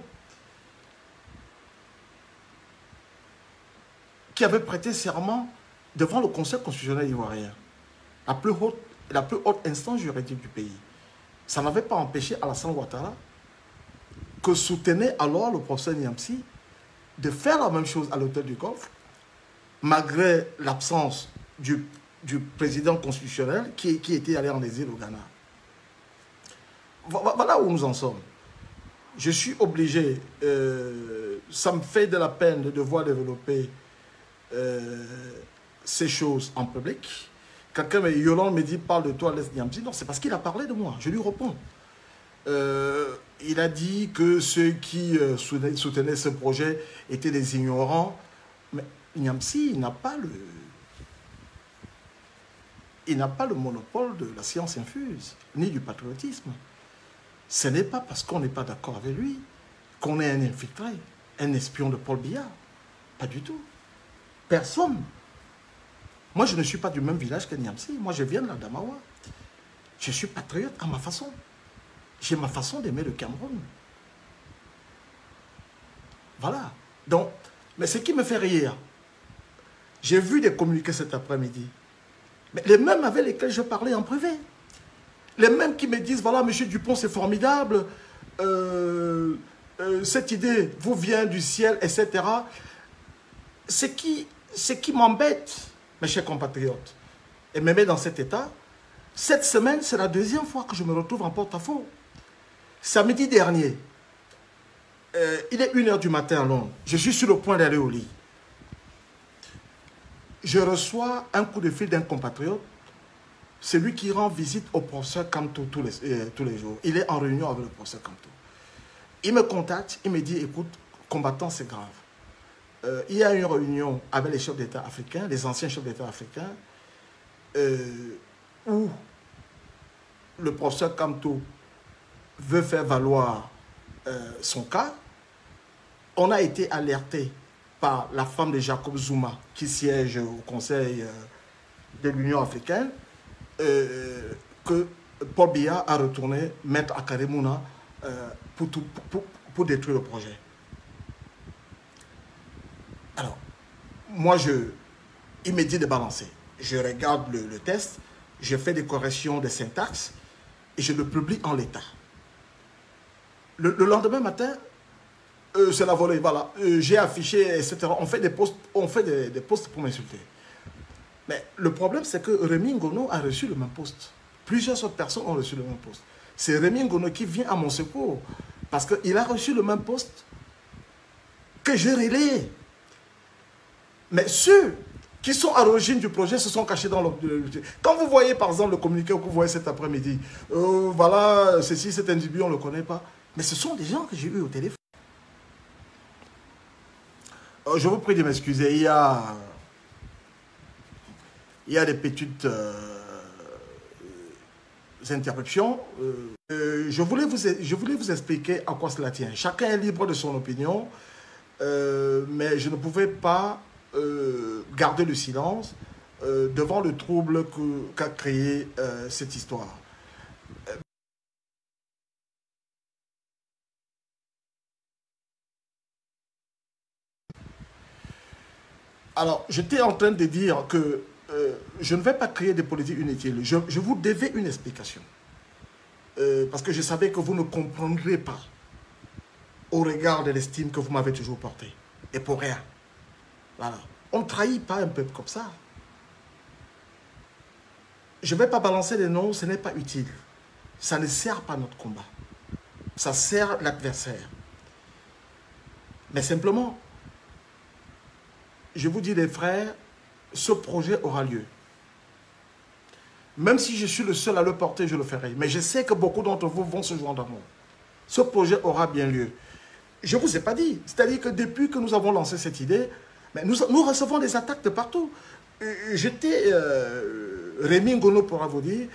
qui avait prêté serment devant le Conseil constitutionnel ivoirien, la plus haute instance juridique du pays. Ça n'avait pas empêché Alassane Ouattara, que soutenait alors le professeur Niamsi, de faire la même chose à l'hôtel du Golfe, malgré l'absence du président constitutionnel qui était allé en exil au Ghana. Voilà où nous en sommes. Je suis obligé, ça me fait de la peine de devoir développer ces choses en public. Quelqu'un, Yolande me dit, parle de toi, laisse Niamsi. Non, c'est parce qu'il a parlé de moi. Je lui réponds. Il a dit que ceux qui soutenaient ce projet étaient des ignorants. Mais Niamsi, il n'a pas le monopole de la science infuse, ni du patriotisme. Ce n'est pas parce qu'on n'est pas d'accord avec lui qu'on est un infiltré, un espion de Paul Biya. Pas du tout. Personne. Moi, je ne suis pas du même village que Niamsi. Moi, je viens de la Damawa. Je suis patriote à ma façon. J'ai ma façon d'aimer le Cameroun. Voilà. Donc, mais ce qui me fait rire, j'ai vu des communiqués cet après-midi. Mais les mêmes avec lesquels je parlais en privé. Les mêmes qui me disent, voilà, M. Dupont, c'est formidable. Cette idée vous vient du ciel, etc. Ce qui m'embête, mes chers compatriotes, et me met dans cet état, cette semaine, c'est la deuxième fois que je me retrouve en porte-à-faux. Samedi dernier, il est 1h du matin à Londres. Je suis sur le point d'aller au lit. Je reçois un coup de fil d'un compatriote, celui qui rend visite au professeur Kamto tous les jours. Il est en réunion avec le professeur Kamto. Il me contacte, il me dit, écoute, combattant, c'est grave. Il y a une réunion avec les chefs d'État africains, les anciens chefs d'État africains, où le professeur Kamto veut faire valoir son cas. On a été alerté par la femme de Jacob Zuma, qui siège au Conseil de l'Union africaine, que Paul Biya a retourné Maître Akare Mouna pour détruire le projet. Alors, moi, il me dit de balancer. Je regarde le test, je fais des corrections de syntaxe et je le publie en l'état. Le lendemain matin, c'est la volée, voilà. J'ai affiché, etc. On fait des posts pour m'insulter. Mais le problème, c'est que Rémi Ngono a reçu le même poste. Plusieurs autres personnes ont reçu le même poste. C'est Rémi Ngono qui vient à mon secours. Parce qu'il a reçu le même poste que j'ai relayé. Mais ceux qui sont à l'origine du projet se sont cachés dans le... Quand vous voyez, par exemple, le communiqué que vous voyez cet après-midi, voilà, ceci, cet individu, on ne le connaît pas. Mais ce sont des gens que j'ai eu au téléphone. Je vous prie de m'excuser. Il y a des petites interruptions. Je voulais vous expliquer à quoi cela tient. Chacun est libre de son opinion, mais je ne pouvais pas garder le silence devant le trouble qu'a créé cette histoire. Alors, j'étais en train de dire que je ne vais pas créer des politiques inutiles. Je vous devais une explication. Parce que je savais que vous ne comprendrez pas au regard de l'estime que vous m'avez toujours portée. Et pour rien. Voilà. On ne trahit pas un peuple comme ça. Je ne vais pas balancer les noms, ce n'est pas utile. Ça ne sert pas notre combat. Ça sert l'adversaire. Mais simplement, je vous dis les frères, ce projet aura lieu. Même si je suis le seul à le porter, je le ferai. Mais je sais que beaucoup d'entre vous vont se joindre à moi. Ce projet aura bien lieu. Je ne vous ai pas dit. C'est-à-dire que depuis que nous avons lancé cette idée, mais nous recevons des attaques de partout. J'étais... Rémi Ngono pourra vous dire,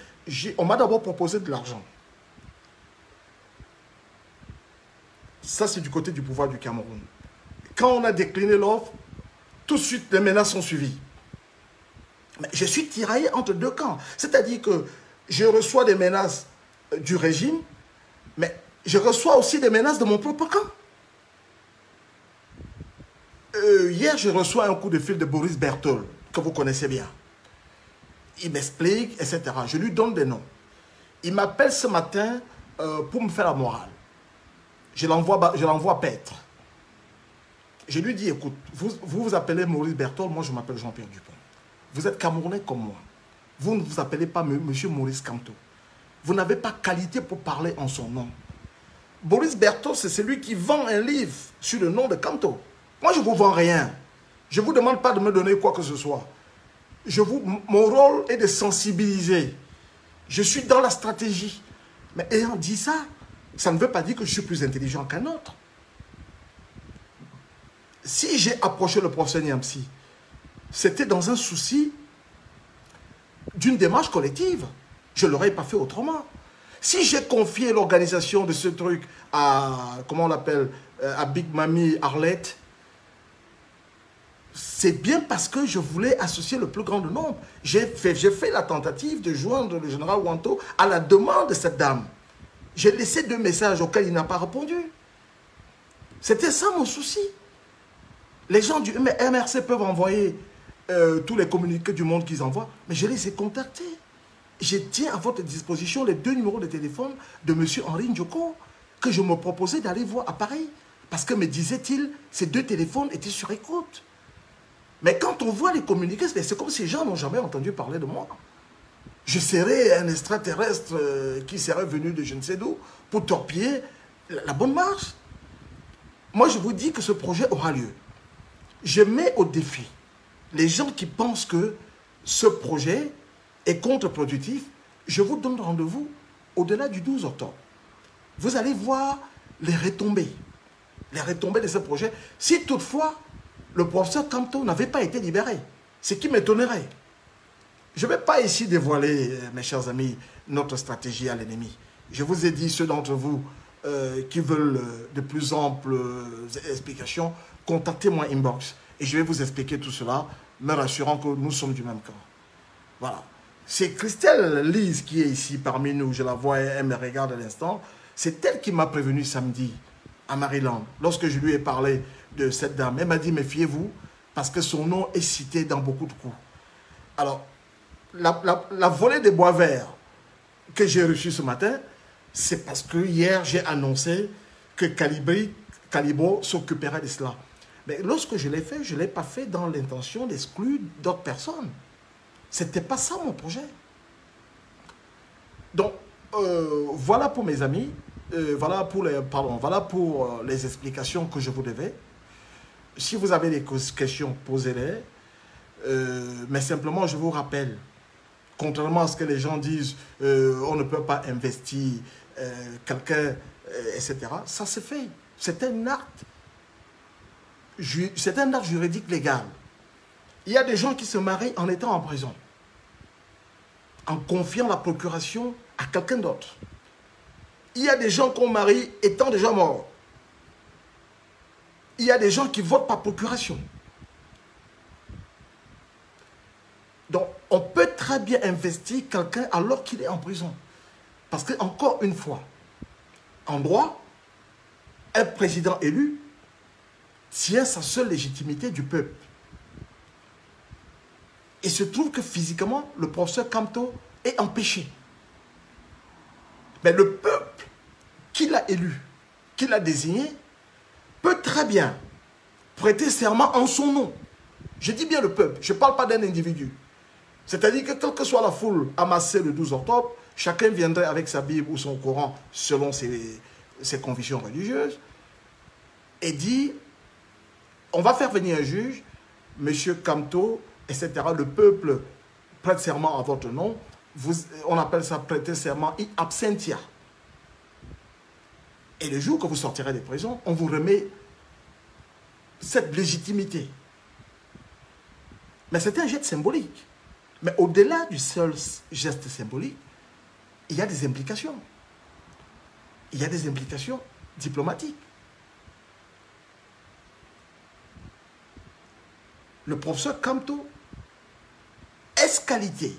on m'a d'abord proposé de l'argent. Ça, c'est du côté du pouvoir du Cameroun. Quand on a décliné l'offre, tout de suite, les menaces sont suivies. Mais je suis tiraillé entre deux camps. C'est-à-dire que je reçois des menaces du régime, mais je reçois aussi des menaces de mon propre camp. Hier, je reçois un coup de fil de Boris Berthold, que vous connaissez bien. Il m'explique, etc. Je lui donne des noms. Il m'appelle ce matin pour me faire la morale. Je l'envoie paître. Je lui dis, écoute, vous appelez Maurice Berthold, moi je m'appelle Jean-Pierre Dupont. Vous êtes Camerounais comme moi. Vous ne vous appelez pas Monsieur Maurice Kamto. Vous n'avez pas qualité pour parler en son nom. Boris Berthold, c'est celui qui vend un livre sur le nom de Kamto. Moi, je ne vous vends rien. Je ne vous demande pas de me donner quoi que ce soit. Mon rôle est de sensibiliser. Je suis dans la stratégie. Mais ayant dit ça, ça ne veut pas dire que je suis plus intelligent qu'un autre. Si j'ai approché le professeur Niamsi, c'était dans un souci d'une démarche collective. Je ne l'aurais pas fait autrement. Si j'ai confié l'organisation de ce truc à, comment on l'appelle, à Big Mami Arlette, c'est bien parce que je voulais associer le plus grand nombre. J'ai fait la tentative de joindre le général Wanto à la demande de cette dame. J'ai laissé 2 messages auxquels il n'a pas répondu. C'était ça mon souci. Les gens du MRC peuvent envoyer tous les communiqués du monde qu'ils envoient, mais je les ai contactés. Je tiens à votre disposition les 2 numéros de téléphone de M. Henri Ndjoko que je me proposais d'aller voir à Paris. Parce que, me disait-il, ces 2 téléphones étaient sur écoute. Mais quand on voit les communiqués, c'est comme si les gens n'ont jamais entendu parler de moi. Je serais un extraterrestre qui serait venu de je ne sais d'où pour torpiller la bonne marche. Moi, je vous dis que ce projet aura lieu. Je mets au défi les gens qui pensent que ce projet est contre-productif. Je vous donne rendez-vous au-delà du 12 octobre. Vous allez voir les retombées de ce projet. Si toutefois, le professeur Kamto n'avait pas été libéré, ce qui m'étonnerait. Je ne vais pas ici dévoiler, mes chers amis, notre stratégie à l'ennemi. Je vous ai dit, ceux d'entre vous qui veulent de plus amples explications, contactez-moi inbox et je vais vous expliquer tout cela, me rassurant que nous sommes du même camp. Voilà. C'est Christelle Lise qui est ici parmi nous, je la vois, elle me regarde à l'instant. C'est elle qui m'a prévenu samedi à Maryland, lorsque je lui ai parlé de cette dame. Elle m'a dit, méfiez-vous, parce que son nom est cité dans beaucoup de coups. Alors, la volée des bois verts que j'ai reçue ce matin, c'est parce que hier, j'ai annoncé que Calibro s'occuperait de cela. Mais lorsque je l'ai fait, je ne l'ai pas fait dans l'intention d'exclure d'autres personnes. Ce n'était pas ça mon projet. Donc, voilà pour mes amis, voilà pour les explications que je vous devais. Si vous avez des questions, posez-les. Mais simplement, je vous rappelle, contrairement à ce que les gens disent, on ne peut pas investir quelqu'un, etc. Ça se fait. C'est un acte. C'est un acte juridique légal. Il y a des gens qui se marient en étant en prison, en confiant la procuration à quelqu'un d'autre. Il y a des gens qu'on marie étant déjà morts. Il y a des gens qui votent par procuration. Donc, On peut très bien investir quelqu'un alors qu'il est en prison. Parce que, encore une fois, en droit, un président élu tient sa seule légitimité du peuple. Il se trouve que physiquement, le professeur Kamto est empêché. Mais le peuple qui l'a élu, qui l'a désigné, peut très bien prêter serment en son nom. Je dis bien le peuple, je ne parle pas d'un individu. C'est-à-dire que quelle que soit la foule amassée le 12 octobre, chacun viendrait avec sa Bible ou son Coran selon ses convictions religieuses et dit, on va faire venir un juge, monsieur Kamto, etc. Le peuple prête serment à votre nom. On appelle ça prêter serment in absentia. Et le jour que vous sortirez des prisons, on vous remet cette légitimité. Mais c'est un geste symbolique. Mais au-delà du seul geste symbolique, il y a des implications. Il y a des implications diplomatiques. Le professeur Kamto est qualité,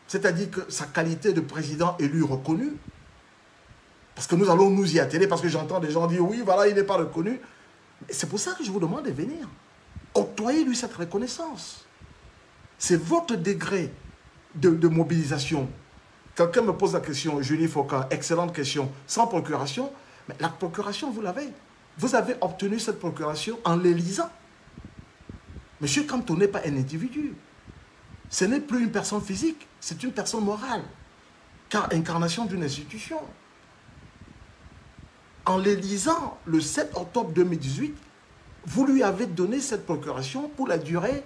c'est-à-dire que sa qualité de président élu reconnu, parce que nous allons nous y atteler, parce que j'entends des gens dire oui, voilà, il n'est pas reconnu. C'est pour ça que je vous demande de venir. Octroyez-lui cette reconnaissance. C'est votre degré de mobilisation. Quelqu'un me pose la question, Julie Foucault, excellente question, sans procuration. Mais la procuration, vous l'avez. Vous avez obtenu cette procuration en l'élisant. Monsieur Kamto n'est pas un individu. Ce n'est plus une personne physique, c'est une personne morale. Car incarnation d'une institution. En l'élisant le 7 octobre 2018, vous lui avez donné cette procuration pour la durée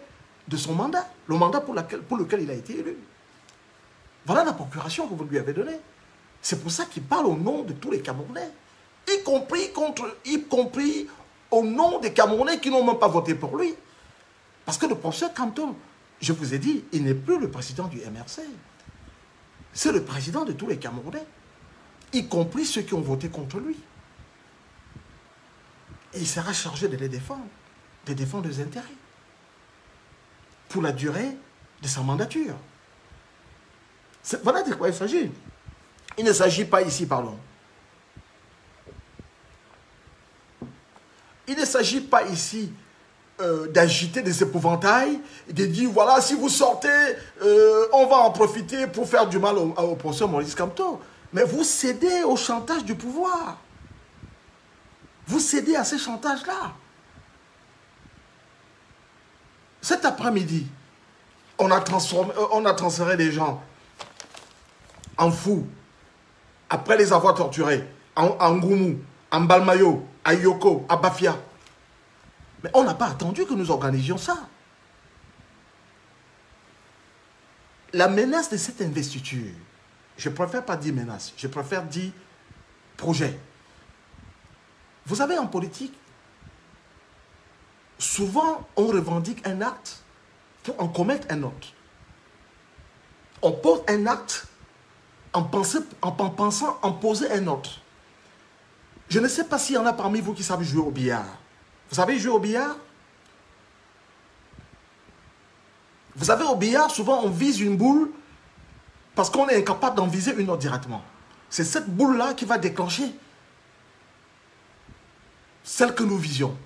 de son mandat, le mandat pour lequel il a été élu. Voilà la procuration que vous lui avez donnée. C'est pour ça qu'il parle au nom de tous les Camerounais, y compris au nom des Camerounais qui n'ont même pas voté pour lui. Parce que le professeur Kamto, je vous ai dit, il n'est plus le président du MRC. C'est le président de tous les Camerounais, y compris ceux qui ont voté contre lui. Et il sera chargé de les défendre leurs intérêts, pour la durée de sa mandature. Voilà de quoi il s'agit. Il ne s'agit pas ici, pardon. Il ne s'agit pas ici d'agiter des épouvantails, de dire, voilà, si vous sortez, on va en profiter pour faire du mal au professeur Maurice Kamto. Mais vous cédez au chantage du pouvoir. Vous cédez à ces chantages-là. Cet après-midi, on a transféré les gens en fous, après les avoir torturés, en Ngoumou, en Balmayo, à Yoko, à Bafia. Mais on n'a pas attendu que nous organisions ça. La menace de cette investiture, je préfère pas dire menace, je préfère dire projet. Vous savez, en politique, souvent on revendique un acte pour en commettre un autre. On pose un acte en pensant en poser un autre. Je ne sais pas s'il y en a parmi vous qui savent jouer au billard. Vous savez jouer au billard? Vous savez, au billard, souvent on vise une boule parce qu'on est incapable d'en viser une autre directement. C'est cette boule-là qui va déclencher celle que nous visions.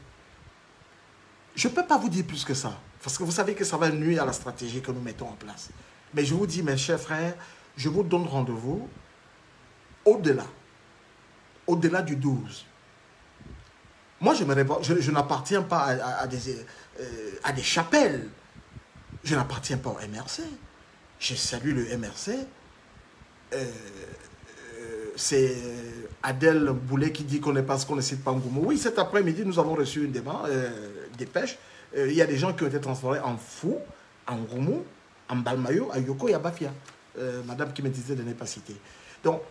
Je ne peux pas vous dire plus que ça, parce que vous savez que ça va nuire à la stratégie que nous mettons en place. Mais je vous dis, mes chers frères, je vous donne rendez-vous au-delà du 12. Moi, je n'appartiens pas à des chapelles. Je n'appartiens pas au MRC. Je salue le MRC. C'est Adèle Boulet qui dit qu'on n'est pas ce qu'on ne cite pas Ngoumou. Oui, cet après-midi, nous avons reçu une dépêche. Il y a des gens qui ont été transformés en fous, en Ngoumou, en Balmayo, à Yoko et à Bafia. Madame qui me disait de ne pas citer. Donc,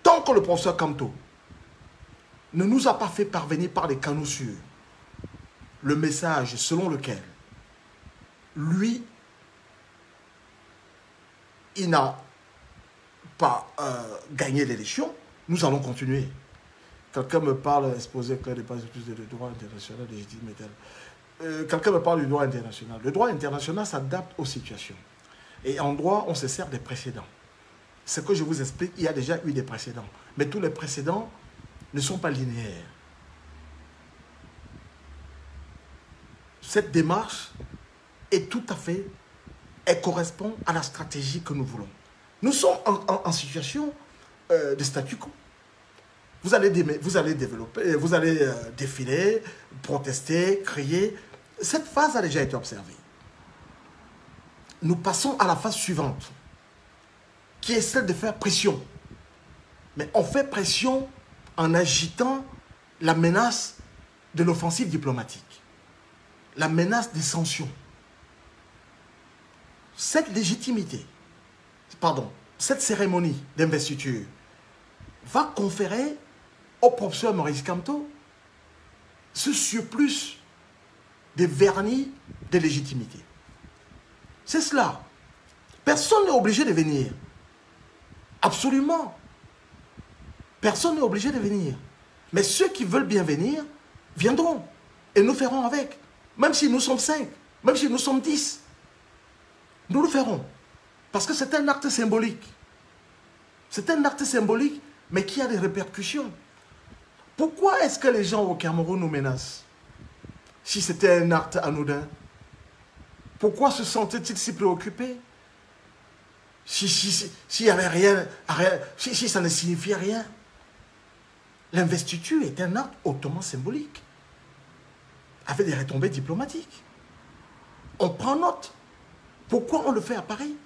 tant que le professeur Kamto ne nous a pas fait parvenir par les canaux sûrs le message selon lequel lui, il n'a pas gagné l'élection, nous allons continuer. Quelqu'un me parle, exposé que les bases plus de droit international, et je dis, mais quelqu'un me parle du droit international. Le droit international s'adapte aux situations. Et en droit, on se sert des précédents. Ce que je vous explique, il y a déjà eu des précédents. Mais tous les précédents ne sont pas linéaires. Cette démarche est tout à fait, elle correspond à la stratégie que nous voulons. Nous sommes en situation de statu quo. Vous allez développer, vous allez défiler, protester, crier. Cette phase a déjà été observée. Nous passons à la phase suivante, qui est celle de faire pression. Mais on fait pression en agitant la menace de l'offensive diplomatique, la menace des sanctions. Cette légitimité, cette cérémonie d'investiture va conférer au professeur Maurice Kamto ce surplus de vernis de légitimité. C'est cela. Personne n'est obligé de venir. Absolument. Personne n'est obligé de venir. Mais ceux qui veulent bien venir, viendront. Et nous ferons avec. Même si nous sommes 5, même si nous sommes 10. Nous le ferons. Parce que c'est un acte symbolique. C'est un acte symbolique, mais qui a des répercussions. Pourquoi est-ce que les gens au Cameroun nous menacent? Si c'était un acte anodin, pourquoi se sentaient-ils si préoccupés? S'il n'y avait rien, si ça ne signifiait rien. L'investiture est un acte hautement symbolique, avec des retombées diplomatiques. On prend note. Pourquoi on le fait à Paris?